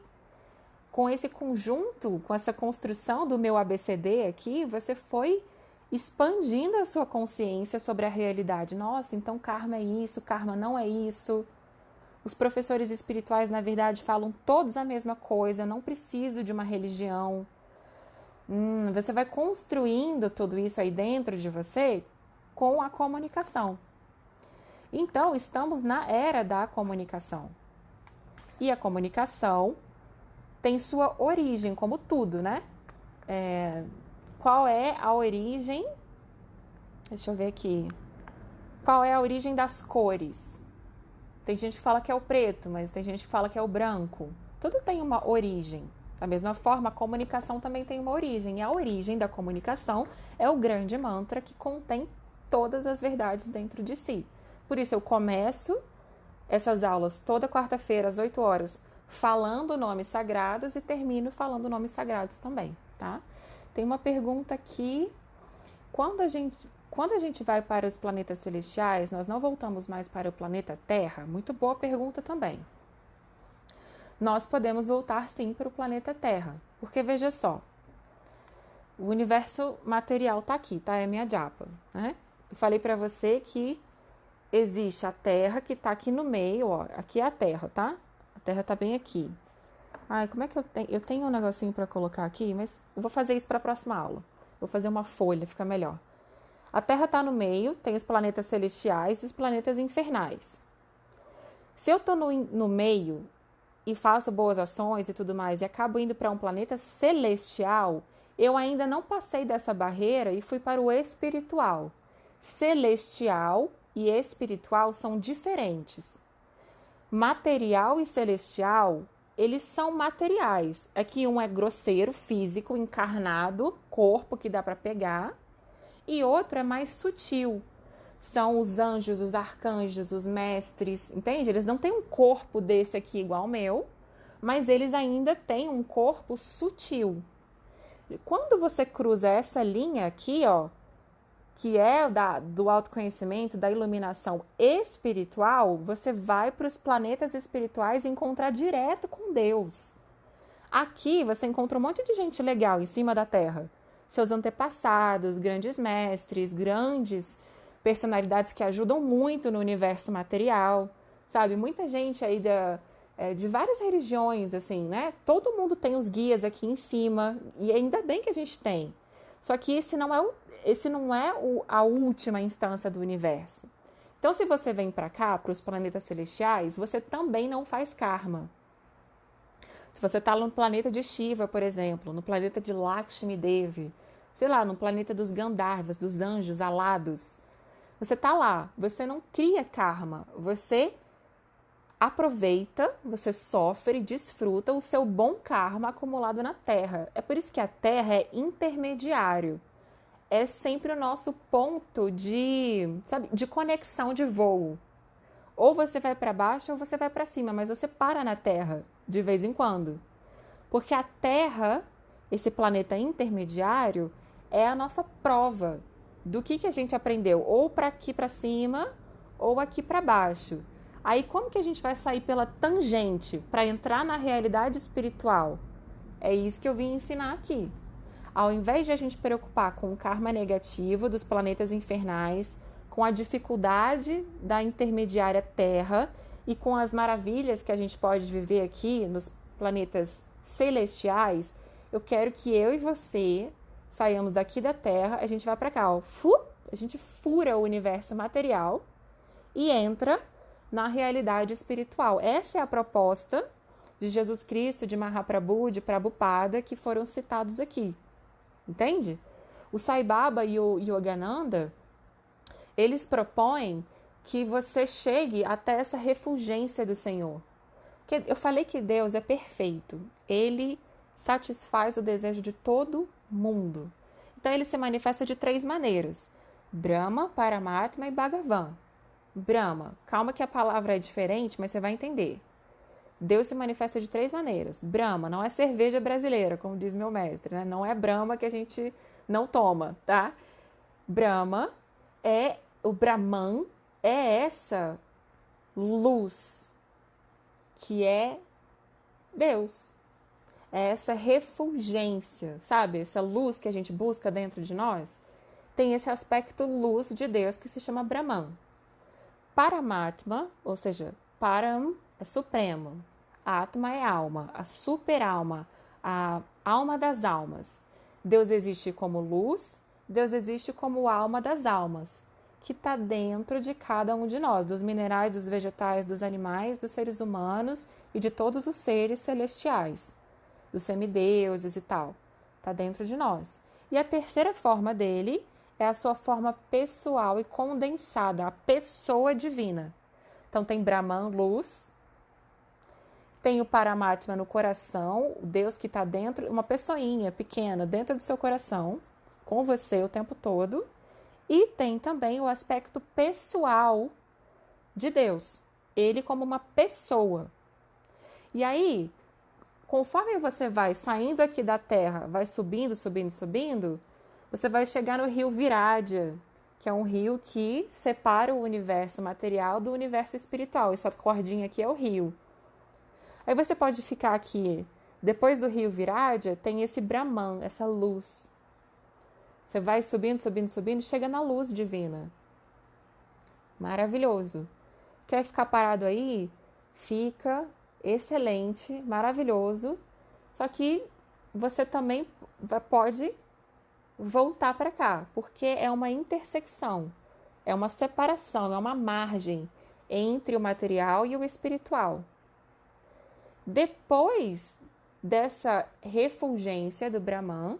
Com esse conjunto, com essa construção do meu ABCD aqui, você foi expandindo a sua consciência sobre a realidade. Nossa, então karma é isso, karma não é isso. Os professores espirituais, na verdade, falam todos a mesma coisa, eu não preciso de uma religião. Você vai construindo tudo isso aí dentro de você com a comunicação. Então, estamos na era da comunicação. E a comunicação tem sua origem, como tudo, né? Qual é a origem? Deixa eu ver aqui. Qual é a origem das cores? Tem gente que fala que é o preto, mas tem gente que fala que é o branco. Tudo tem uma origem. Da mesma forma, a comunicação também tem uma origem. E a origem da comunicação é o grande mantra que contém todas as verdades dentro de si. Por isso, eu começo essas aulas toda quarta-feira, às 8 horas, falando nomes sagrados e termino falando nomes sagrados também, tá? Tem uma pergunta aqui. Quando a gente vai para os planetas celestiais, nós não voltamos mais para o planeta Terra? Muito boa pergunta também. Nós podemos voltar sim para o planeta Terra, porque veja só, o universo material tá aqui, tá? É a minha japa, né? Eu falei para você que existe a Terra que tá aqui no meio, ó. Aqui é a Terra, tá? A Terra tá bem aqui. Ai, como é que eu tenho? Eu tenho um negocinho para colocar aqui, mas eu vou fazer isso para a próxima aula. Vou fazer uma folha, fica melhor. A Terra está no meio, tem os planetas celestiais e os planetas infernais. Se eu estou no meio e faço boas ações e tudo mais e acabo indo para um planeta celestial, eu ainda não passei dessa barreira e fui para o espiritual. Celestial e espiritual são diferentes. Material e celestial, eles são materiais. Aqui um é grosseiro, físico, encarnado, corpo que dá para pegar, e outro é mais sutil. São os anjos, os arcanjos, os mestres, entende? Eles não têm um corpo desse aqui igual ao meu, mas eles ainda têm um corpo sutil. Quando você cruza essa linha aqui, ó, que é do autoconhecimento, da iluminação espiritual, você vai para os planetas espirituais e encontrar direto com Deus. Aqui você encontra um monte de gente legal em cima da Terra. Seus antepassados, grandes mestres, grandes personalidades que ajudam muito no universo material, sabe? Muita gente aí de várias religiões, assim, né? Todo mundo tem os guias aqui em cima, e ainda bem que a gente tem. Só que esse não é a última instância do universo. Então, se você vem para cá, para os planetas celestiais, você também não faz karma. Se você está no planeta de Shiva, por exemplo, no planeta de Lakshmi Devi, sei lá, no planeta dos Gandharvas, dos anjos alados, você está lá, você não cria karma, você aproveita, você sofre, desfruta o seu bom karma acumulado na Terra. É por isso que a Terra é intermediário. É sempre o nosso ponto de conexão de voo. Ou você vai para baixo ou você vai para cima, mas você para na Terra de vez em quando. Porque a Terra, esse planeta intermediário, é a nossa prova do que a gente aprendeu, ou para aqui para cima, ou aqui para baixo. Aí como que a gente vai sair pela tangente para entrar na realidade espiritual? É isso que eu vim ensinar aqui. Ao invés de a gente preocupar com o karma negativo dos planetas infernais, com a dificuldade da intermediária Terra e com as maravilhas que a gente pode viver aqui nos planetas celestiais, eu quero que eu e você saiamos daqui da Terra, a gente vai para cá, ó, a gente fura o universo material e entra na realidade espiritual. Essa é a proposta de Jesus Cristo, de Mahaprabhu, de Prabhupada, que foram citados aqui. Entende? O Sai Baba e o Yogananda, eles propõem que você chegue até essa refulgência do Senhor. Porque eu falei que Deus é perfeito. Ele satisfaz o desejo de todo mundo. Então, ele se manifesta de 3 maneiras. Brahma, Paramatma e Bhagavan. Brahma, calma que a palavra é diferente, mas você vai entender. Deus se manifesta de 3 maneiras. Brahma não é cerveja brasileira, como diz meu mestre, né? Não é Brahma que a gente não toma, tá? Brahma é o Brahman, é essa luz que é Deus. É essa refulgência, sabe? Essa luz que a gente busca dentro de nós. Tem esse aspecto luz de Deus que se chama Brahman. Paramatma, ou seja, Param é supremo, Atma é alma, a super-alma, a alma das almas. Deus existe como luz, Deus existe como alma das almas, que está dentro de cada um de nós, dos minerais, dos vegetais, dos animais, dos seres humanos e de todos os seres celestiais, dos semideuses e tal. Está dentro de nós. E a terceira forma dele é a sua forma pessoal e condensada, a pessoa divina. Então tem Brahman, luz, tem o Paramatma no coração, o Deus que está dentro, uma pessoinha pequena dentro do seu coração, com você o tempo todo. E tem também o aspecto pessoal de Deus, ele como uma pessoa. E aí, conforme você vai saindo aqui da Terra, vai subindo, subindo, subindo, você vai chegar no rio Virádia, que é um rio que separa o universo material do universo espiritual. Essa cordinha aqui é o rio. Aí você pode ficar aqui, depois do rio Virádia, tem esse Brahman, essa luz. Você vai subindo, subindo, subindo, chega na luz divina. Maravilhoso. Quer ficar parado aí? Fica, excelente, maravilhoso. Só que você também pode voltar para cá, porque é uma intersecção, é uma separação, é uma margem entre o material e o espiritual. Depois dessa refulgência do Brahman,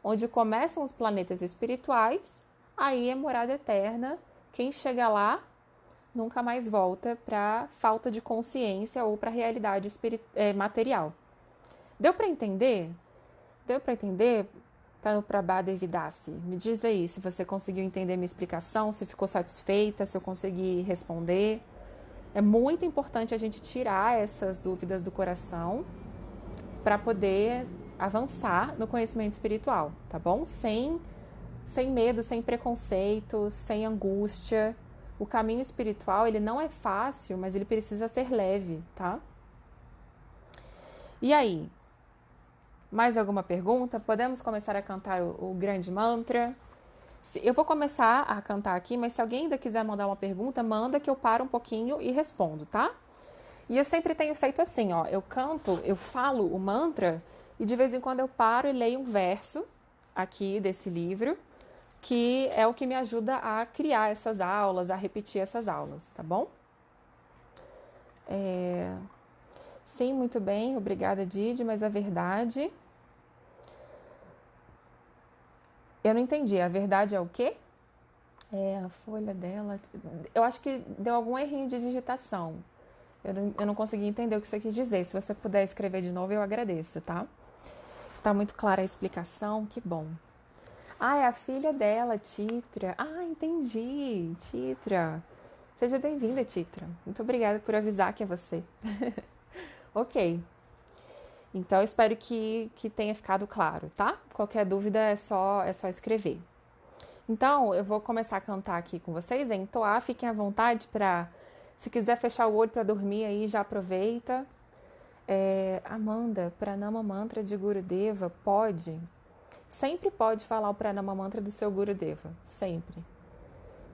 onde começam os planetas espirituais, aí é morada eterna. Quem chega lá nunca mais volta para falta de consciência ou para a realidade material. Deu para entender? Deu para entender? Tá no Prabhada Vidasi. Me diz aí se você conseguiu entender minha explicação, se ficou satisfeita, se eu consegui responder. É muito importante a gente tirar essas dúvidas do coração para poder avançar no conhecimento espiritual, tá bom? Sem medo, sem preconceito, sem angústia. O caminho espiritual, ele não é fácil, mas ele precisa ser leve, tá? E aí? Mais alguma pergunta? Podemos começar a cantar o grande mantra? Eu vou começar a cantar aqui, mas se alguém ainda quiser mandar uma pergunta, manda que eu paro um pouquinho e respondo, tá? E eu sempre tenho feito assim, ó, eu canto, eu falo o mantra e de vez em quando eu paro e leio um verso aqui desse livro, que é o que me ajuda a criar essas aulas, a repetir essas aulas, tá bom? Sim, muito bem, obrigada, Didi, mas a verdade... Eu não entendi, a verdade é o quê? É a folha dela... Eu acho que deu algum errinho de digitação. Eu não consegui entender o que você quis dizer. Se você puder escrever de novo, eu agradeço, tá? Está muito clara a explicação, que bom. Ah, é a filha dela, Titra. Ah, entendi, Titra. Seja bem-vinda, Titra. Muito obrigada por avisar que é você. Ok. Então, eu espero que tenha ficado claro, tá? Qualquer dúvida é só escrever. Então, eu vou começar a cantar aqui com vocês, entoar. Fiquem à vontade para... Se quiser fechar o olho para dormir aí, já aproveita. Amanda, Pranama Mantra de Gurudeva, pode? Sempre pode falar o Pranama Mantra do seu Gurudeva, sempre.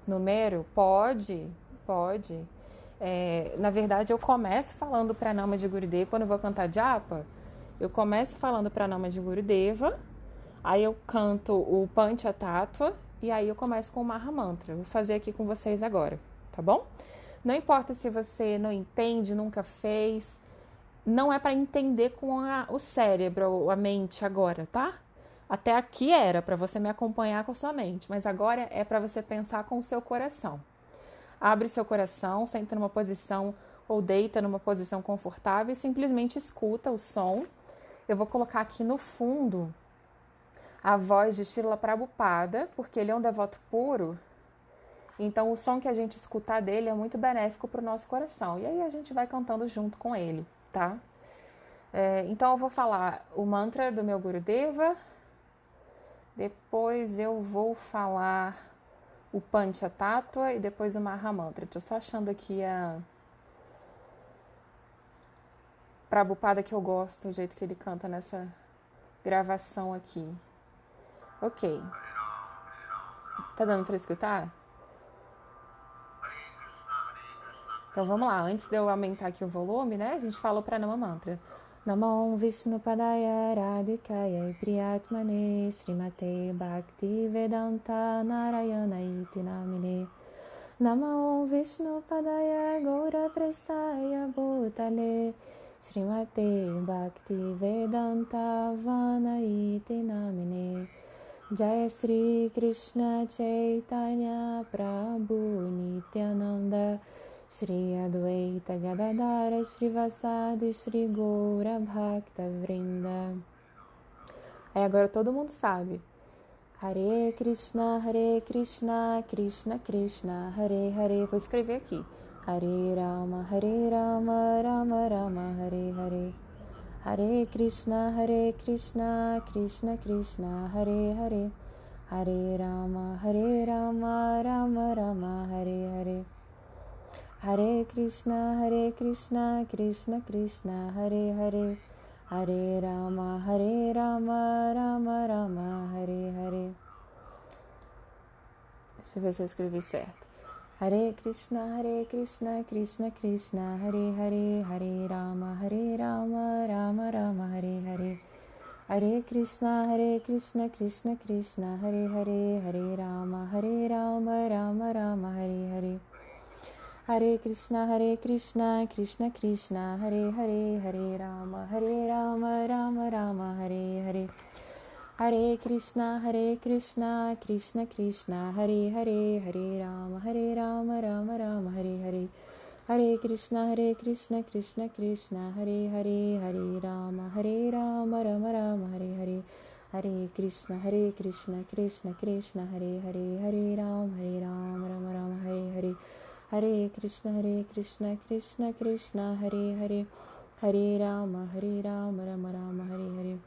Número? Pode. Na verdade, eu começo falando o Pranama de Gurudeva, quando eu vou cantar japa, eu começo falando Pranama de Gurudeva, aí eu canto o Panchatattva e aí eu começo com o Maha Mantra. Vou fazer aqui com vocês agora, tá bom? Não importa se você não entende, nunca fez, não é para entender com o cérebro, a mente agora, tá? Até aqui era para você me acompanhar com a sua mente, mas agora é para você pensar com o seu coração. Abre seu coração, senta numa posição ou deita numa posição confortável e simplesmente escuta o som. Eu vou colocar aqui no fundo a voz de Srila Prabhupada, porque ele é um devoto puro. Então, o som que a gente escutar dele é muito benéfico para o nosso coração. E aí a gente vai cantando junto com ele, tá? Então eu vou falar o mantra do meu Gurudeva, depois eu vou falar o Panchatattva e depois o Mahamantra. Tô só achando aqui a Prabhupada que eu gosto, o jeito que ele canta nessa gravação aqui. Ok. Tá dando pra escutar? Então vamos lá, antes de eu aumentar aqui o volume, né? A gente fala o Pranama Mantra. Namo Vishnu Padaya Radhikaya Priyatmane Srimate Bhakti Vedanta Narayana Iti Namine Namo Vishnu Padaya Gaura Prestaya Bhutale Srimate Bhakti Vedanta Vana Iti Namine Jai Sri Krishna Chaitanya Prabhu Nityananda Shri Advaita Gadadara Shri Vasadi Shri Gaura Bhakta Vrinda. Aí agora todo mundo sabe. Hare Krishna, Krishna Krishna, Hare Hare. Vou escrever aqui. Hare Rama, Rama Rama, Hare Hare. Hare Krishna, Krishna Krishna, Hare Hare. Hare Rama, Rama Rama, Hare Hare. Hare Krishna, Krishna Krishna, Hare Hare. Hare Rama, Rama Rama, Hare Hare. Deixa eu ver se eu escrevi certo. Hare Krishna, Krishna Krishna, Hare Hare. Hare Rama, Rama Rama, Hare Hare. Hare Krishna, Krishna Hare Hare. Hare Rama, Rama Rama, Hare Hare. Hare Krishna, Krishna Krishna, Hare Hare. Hare Rama, Rama Rama, Hare Hare. Hare Krishna, Krishna Krishna, Hare Hare. Hare Rama, Rama Rama, Hare Hare. Hare Krishna, Krishna, Hare Hare. Hare Rama, Rama Rama, Hare Hare. Hare Krishna, Krishna, Hare Hare. Hare Rama, Rama Rama, Hare Hare. Hare Krishna, Krishna, Hare Hare. Hare Rama, Rama Rama, Hare Hare.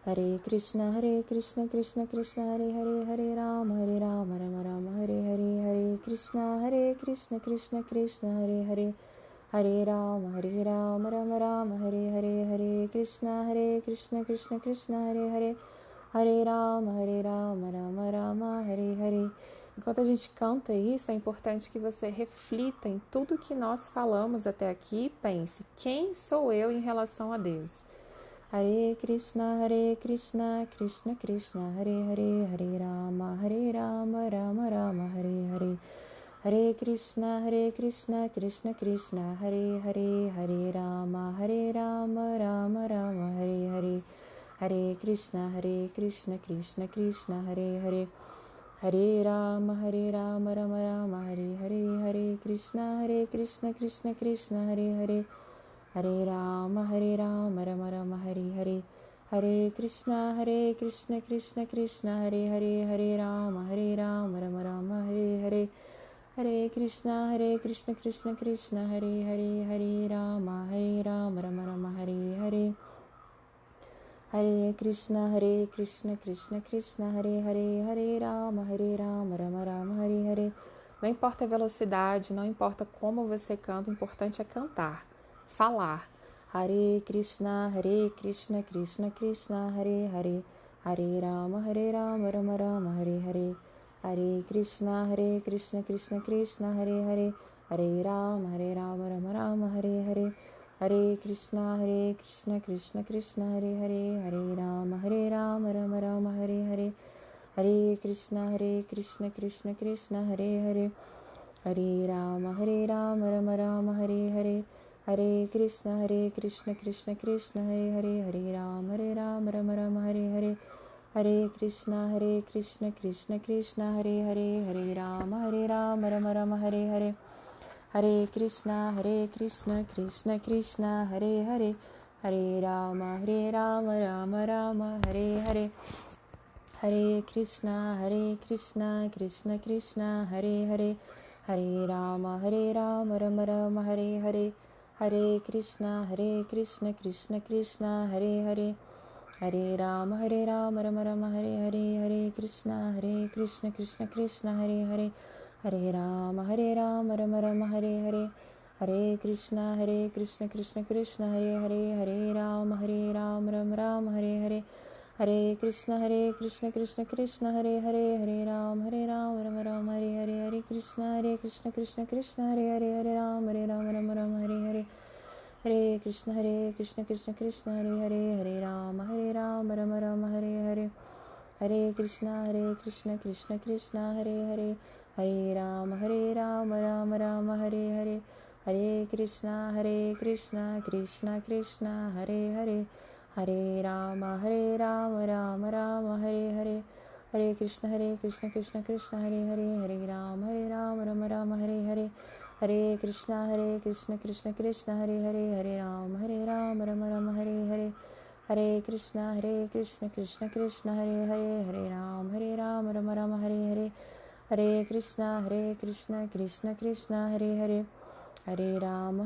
Hare Krishna, Krishna Hare Hare. Hare Rama, Rama Rama, Hare Hare. Hare Krishna, Krishna, Hare Hare. Hare Rama, Rama Rama, Hare Hare. Hare Krishna, Krishna, Hare Hare. Hare Rama, Rama Rama, Hare Hare. Enquanto a gente canta isso, é importante que você reflita em tudo que nós falamos até aqui e pense: quem sou eu em relação a Deus? Hare Krishna, Krishna Krishna, Hare Hare. Hare Rama, Rama Rama, Hare Hare. Hare Krishna, Krishna Krishna, Hare Hare. Hare Rama, Rama Rama, Hare Hare. Hare Krishna, Krishna, Hare Hare. Hare Rama, Rama Rama, Hare Hare. Hare Krishna, Krishna, Hare Hare. Hare Rama, Rama Rama, Hare Hare. Hare Krishna, Krishna, Hare Hare. Hare Rama, Rama Rama, Hare Hare. Hare Krishna, Krishna, Hare Hare. Hare Rama, Rama Rama, Hare Hare. Hare Krishna, Krishna, Hare Hare. Hare Rama, Rama Rama, Hare Hare. Não importa a velocidade, não importa como você canta, o importante é cantar, falar. Hare Krishna, Krishna Krishna, Hare Hare. Hare Rama, Rama Rama, Hare Hare. Hare Krishna, Krishna, Hare Hare. Hare Rama, Rama Rama, Hare Hare. Hare Krishna, Krishna, Hare Hare. Hare Rama, Rama Rama, Hare Hare. Hare Krishna, Krishna, Hare Hare. Hare Rama, Rama Rama, Hare Hare. Hare Krishna, Krishna, Hare Hare. Hare Rama, Rama Rama, Hare Hare. Hare Krishna, Krishna, Hare Hare. Hare Rama, Rama Rama, Hare Hare. Hare Krishna, Krishna, Hare Hare. Hare Rama, Rama Rama, Hare Hare. Hare Krishna, Krishna, Hare Hare. Hare Rama, Rama Rama, Hare Hare. Hare Krishna Krishna Krishna Hare Hare, Hare Rama Rama Rama Hare Hare, Hare Krishna Krishna Krishna Hare Hare, Hare Rama Rama Rama Hare Hare, Hare Krishna Krishna Krishna Hare Hare, Hare Rama Rama Rama Hare Hare, Hare Krishna Krishna Krishna Hare Hare, Hare Rama Rama Rama Hare Hare, Hare Krishna Krishna Krishna Hare Hare, Hare Rama Rama Rama Hare Hare, Hare Krishna Krishna Krishna Hare Hare, Hare Rama Rama Rama Hare Hare, Hare Krishna Krishna Krishna Hare Hare, Hare Rama Rama Rama Hare Hare, Hare Krishna Krishna Krishna Hare Hare, Hare Rama Rama Rama Hare Hare, Hare Krishna Krishna Krishna Hare Hare, Hare Rama Rama Rama Hare Hare, Hare Krishna Krishna Krishna Hare Hare, Hare Rama Rama Rama Hare Hare, Hare Krishna Krishna Krishna Hare Hare, Hare Rama Rama Rama Hare Hare, Hare Krishna Krishna Krishna Hare Hare, Hare Rama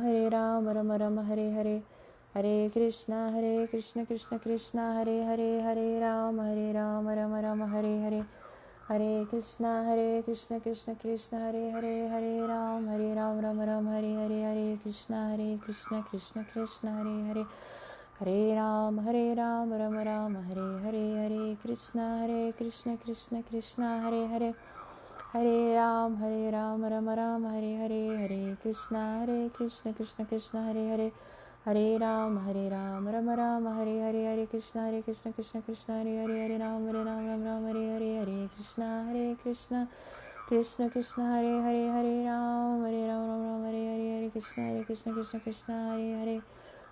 Rama Rama Hare Hare, Hare Krishna Krishna Krishna Hare Hare, Hare Rama Rama Rama Hare Hare, Hare Krishna Krishna Krishna Hare Hare, Hare Rama Rama Rama Hare Hare, Hare Krishna Krishna Krishna Hare Hare, Hare Rama Rama Rama Hare Hare, Hare Krishna Krishna Krishna Hare Hare, Hare Rama Rama Rama Hare Hare, Hare Krishna Krishna Krishna Hare Hare, Hare Rama Rama Rama Hare Hare, Hare Krishna Krishna Krishna Hare Hare, Hare Rama Rama Hare Hare, Hare Krishna Krishna Krishna Hare Hare, Hare Rama Hare Hare, Hare Krishna Krishna Hare Hare,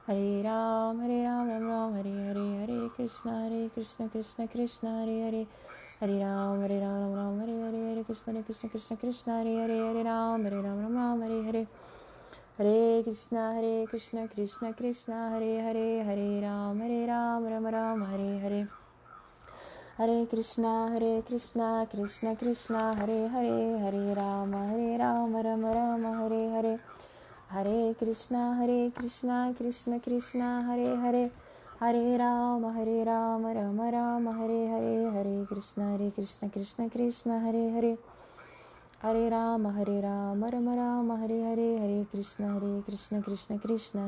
Hare Rama Rama Hare Hare, Hare Krishna Krishna Hare Hare, Hare Rama Rama Hare Hare, Hare Krishna Krishna Hare Hare, Hare Rama Rama Hare Hare, Hare Krishna Krishna Hare Hare, Hare Rama Rama Hare Hare, Hare Krishna Krishna Krishna Hare Hare, Hare Rama Rama Rama Hare Hare, Hare Krishna Krishna Krishna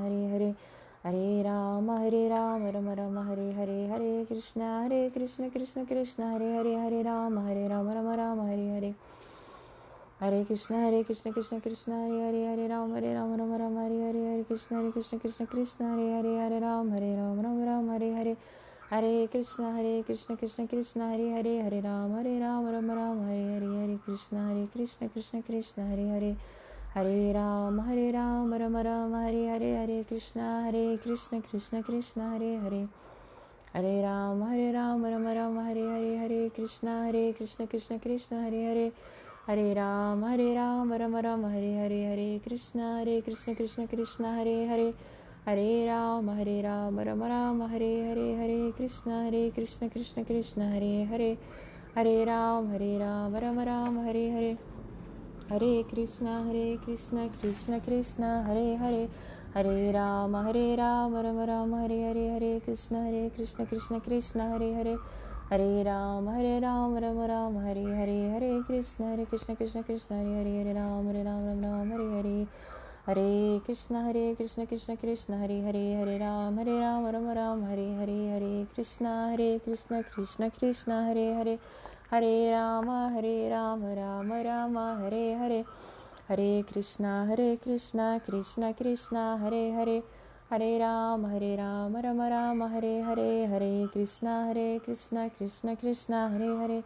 Hare Hare, Hare Rama Rama Rama Hare Hare, Hare Krishna Krishna Hare Hare, Hare Rama Rama Rama Hare Hare, Hare Krishna Krishna Hare Hare, Hare Rama Rama Rama Hare Hare, Hare Krishna Krishna Hare Hare, Hare Rama Rama Rama Hare Hare, Hare Krishna Krishna Hare Hare, Hare Rama Rama Rama Hare Hare, Hare Krishna Krishna Hare Hare, Hare Rama Rama Rama Hare Hare, Hare Krishna Krishna Hare Hare, Hare Rama Rama Rama Hare Hare, Hare Krishna Krishna Hare Hare, Hare Rama Rama Rama Hare Hare, Hare Krishna Krishna Hare Hare, Hare Rama Rama Hare Hare, Hare Krishna Krishna Hare Hare, Hare Rama Rama Rama Hare Hare, Hare Krishna Krishna Hare Hare, Hare Rama Rama Rama Hare Hare, Hare Krishna Krishna Hare Hare, Hare Rama Rama Rama Hare Hare, Hare Krishna Krishna Hare Hare, Hare Rama Rama Rama Hare Hare, Hare Krishna Krishna Hare Hare, Hare Rama Rama Rama Hare Hare, Hare Krishna Krishna Hare Hare, Hare Rama Rama Hare Hare, Hare Krishna Krishna Hare Hare, Hare Rama Rama Rama Hare Hare, Hare Krishna Krishna Hare Hare, Hare Rama Rama Rama Hare Hare, Hare Krishna Krishna Hare Hare,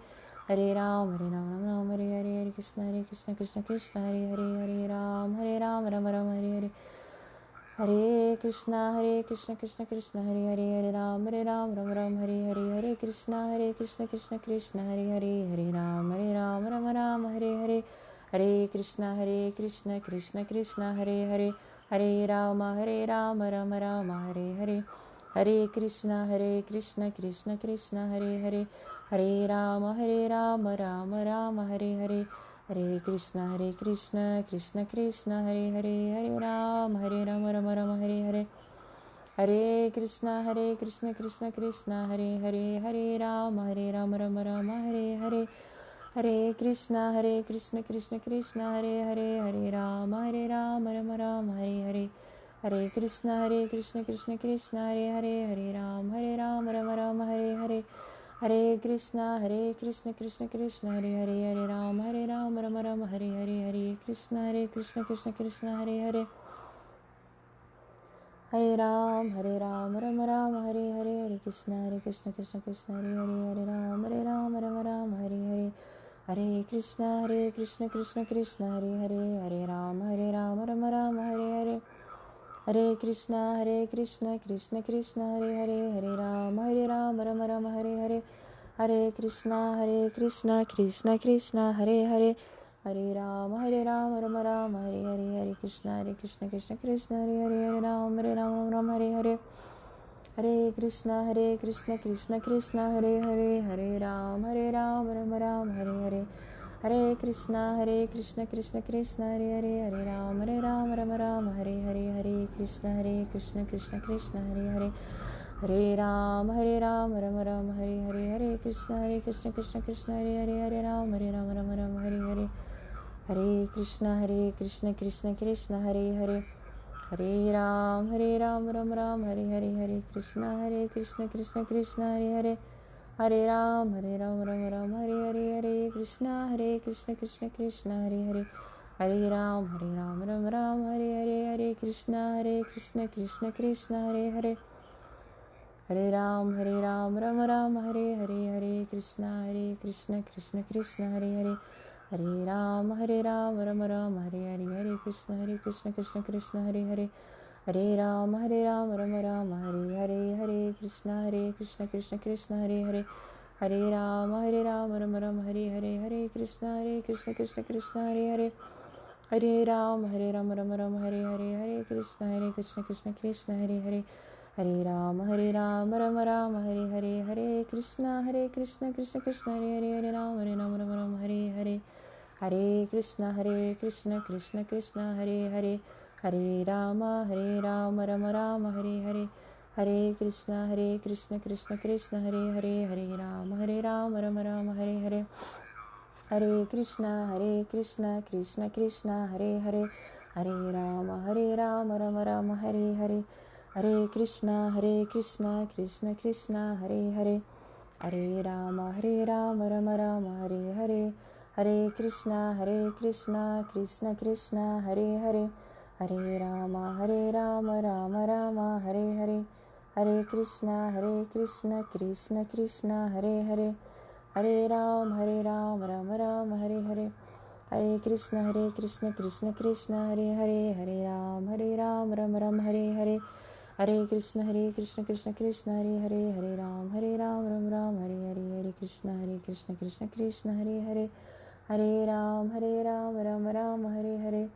Hare Rama Rama Rama Hare Hare, Hare Krishna Krishna Hare Hare, Hare Rama Rama Hare Hare, Hare Krishna Hare Hare, Hare Rama Rama Rama Hare Hare, Hare Krishna Krishna Hare Hare, Hare Rama Rama Rama Hare Hare, Hare Krishna Krishna Hare Hare, Hare Rama Rama Rama Hare Hare, Hare Krishna Krishna Hare Hare, Hare Rama Rama Rama Hare Hare, Hare Krishna Krishna Hare Hare, Hare Rama Rama Rama Hare Hare, Hare Krishna Krishna Krishna Hare Hare Hare Ram Rama Rama Hare Hare Hare Krishna Krishna Krishna Hare Hare Hare Ram Rama Rama Hare Hare Hare Krishna Krishna Krishna Hare Hare Hare Ram Rama Rama Hare Hare Hare Krishna Krishna Krishna Hare Hare Hare Ram Rama Rama Hare Hare Hare Krishna Krishna Krishna Hare Hare Hare Ram Rama Rama Hare Hare Hare Krishna Krishna Krishna Hare Hare Hare Ram Rama Rama Hare Hare Hare Krishna Krishna Krishna Hare Hare Hare Ram Rama Rama Hare Hare Hare Krishna Krishna Krishna Hare Hare Hare Ram Rama Rama Hare Hare Hare Krishna Krishna Krishna Hare Hare Hare Ram Rama Rama Hare Hare Hare Krishna Krishna Krishna Hare Hare Hare Ram Rama Rama Hare Hare Hare Krishna Krishna Krishna Hare Hare Hare Ram Rama Hare Hare Hare Krishna Krishna Krishna Hare Hare Hare Ram Rama Rama Hare Hare Hare Krishna Krishna Krishna Hare Hare Hare Ram Rama Rama Hare Hare Hare Krishna Krishna Krishna Hare Hare Hare Ram Rama Rama Hare Hare Hare Krishna Krishna Krishna Hare Hare Hare Ram Rama Rama Hare Hare Hare Krishna Krishna Krishna Hare Hare Hare Ram Rama Rama Hare Hare Hare Krishna Krishna Krishna Hare Hare Hare Ram Rama Rama Hare Hare Hare Krishna Krishna Krishna Hare Hare Hare Ram Rama Rama Hare Hare Hare Krishna Krishna Krishna Hare Hare Hare Ram Rama Rama Hare Hare Hare Krishna Krishna Krishna Hare Hare Hare Ram Rama Rama Hare Hare Hare Krishna Krishna Hare Hare Hare Ram Rama Rama Hare Hare Hare Krishna Krishna Hare Hare Hare Ram Rama Rama Hare Hare Hare Krishna Krishna Hare Hare Hare Ram Rama Rama Hare Hare Hare Krishna Krishna Hare Hare Hare Ram Rama Rama Hare Hare Hare Krishna Krishna Hare Hare Hare Ram Rama Rama Hare Hare Hare Krishna Krishna Hare Hare Hare Rama Rama Rama Hare Hare Hare Krishna Krishna Hare Hare Hare Rama Rama Rama Hare Hare Hare Krishna Krishna Krishna Hare Hare Hare Rama Rama Rama Hare Hare Hare Krishna Krishna Krishna Hare Hare Hare Rama Rama Rama Hare Hare Hare Krishna Krishna Krishna Hare Hare Hare Rama Rama Rama Hare Hare Hare Krishna Krishna Hare Hare Hare Rama Rama Hare Hare Hare Krishna Krishna Hare Hare Hare Rama Rama Hare Hare Hare Krishna Krishna Hare Hare Hare Rama Rama Hare Hare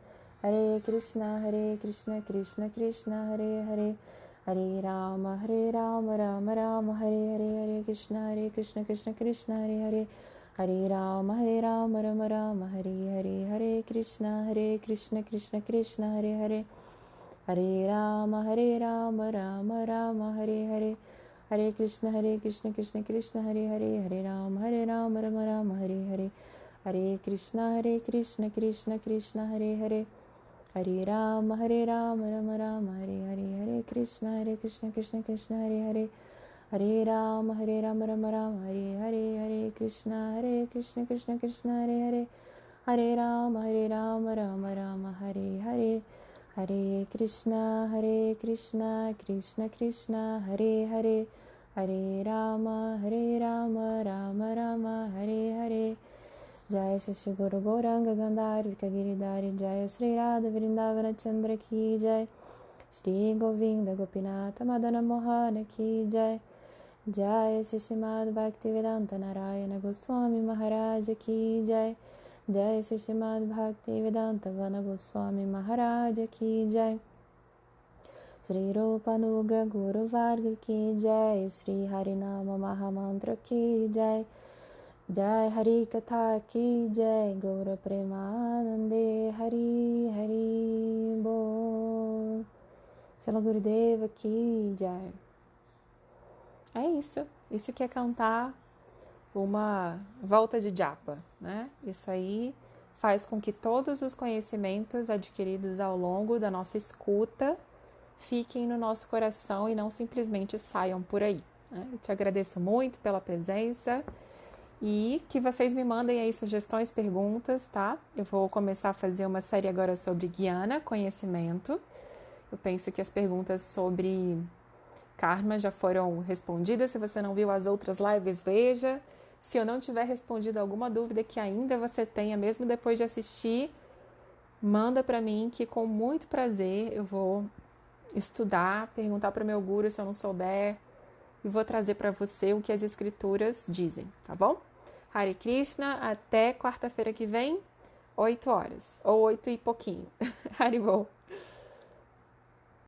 Hare Krishna Krishna Hare Hare Hare Rama Rama Hare Hare Hare Krishna Krishna Hare Hare Hare Rama Rama Rama Hare Hare Hare Krishna Krishna Hare Hare Hare Rama Rama Rama Hare Hare Hare Krishna Krishna Hare Hare Hare Rama Rama Rama Hare Hare Hare Krishna Krishna Hare Hare Hare Rama Rama Rama Hare Hare Hare Krishna Krishna Hare Hare Hare Rama Rama Rama Hare Hare Hare Krishna Krishna Hare Hare Hare Rama Rama Rama Hare Hare Hare Krishna Krishna Hare Hare Hare Rama Rama Rama Hare Hare Hare Krishna Krishna Hare Hare Hare Rama Rama Rama Hare Hare Jai Shri Guru Gauranga Gandharvika Giridhari Jai Sri Radha Vrindavana Chandra Ki Jai Shri Govinda Gopinatha Madana Mohana Ki Jai Jai Shri Srimad Bhaktivedanta Narayana Goswami Maharaj Ki Jai Jai Shri Srimad Bhaktivedanta Vana Goswami Maharaj Ki Jai Shri Rupanuga Guru Varga Ki Jai Shri Harinama Mahamantra Ki Jai Jai Hari Katha Ki Jai Gaura Premanande Hari Hari Bol. Shila Gurudeva Ki Jai. É isso. Isso que é cantar uma volta de japa, né? Isso aí faz com que todos os conhecimentos adquiridos ao longo da nossa escuta fiquem no nosso coração e não simplesmente saiam por aí, né? Eu te agradeço muito pela presença e que vocês me mandem aí sugestões, perguntas, tá? Eu vou começar a fazer uma série agora sobre Guiana, conhecimento. Eu penso que as perguntas sobre karma já foram respondidas. Se você não viu as outras lives, veja. Se eu não tiver respondido alguma dúvida que ainda você tenha, mesmo depois de assistir, manda para mim que com muito prazer eu vou estudar, perguntar para o meu guru se eu não souber e vou trazer para você o que as escrituras dizem, tá bom? Hare Krishna, até quarta-feira que vem, 8 horas, ou 8 e pouquinho. Haribol.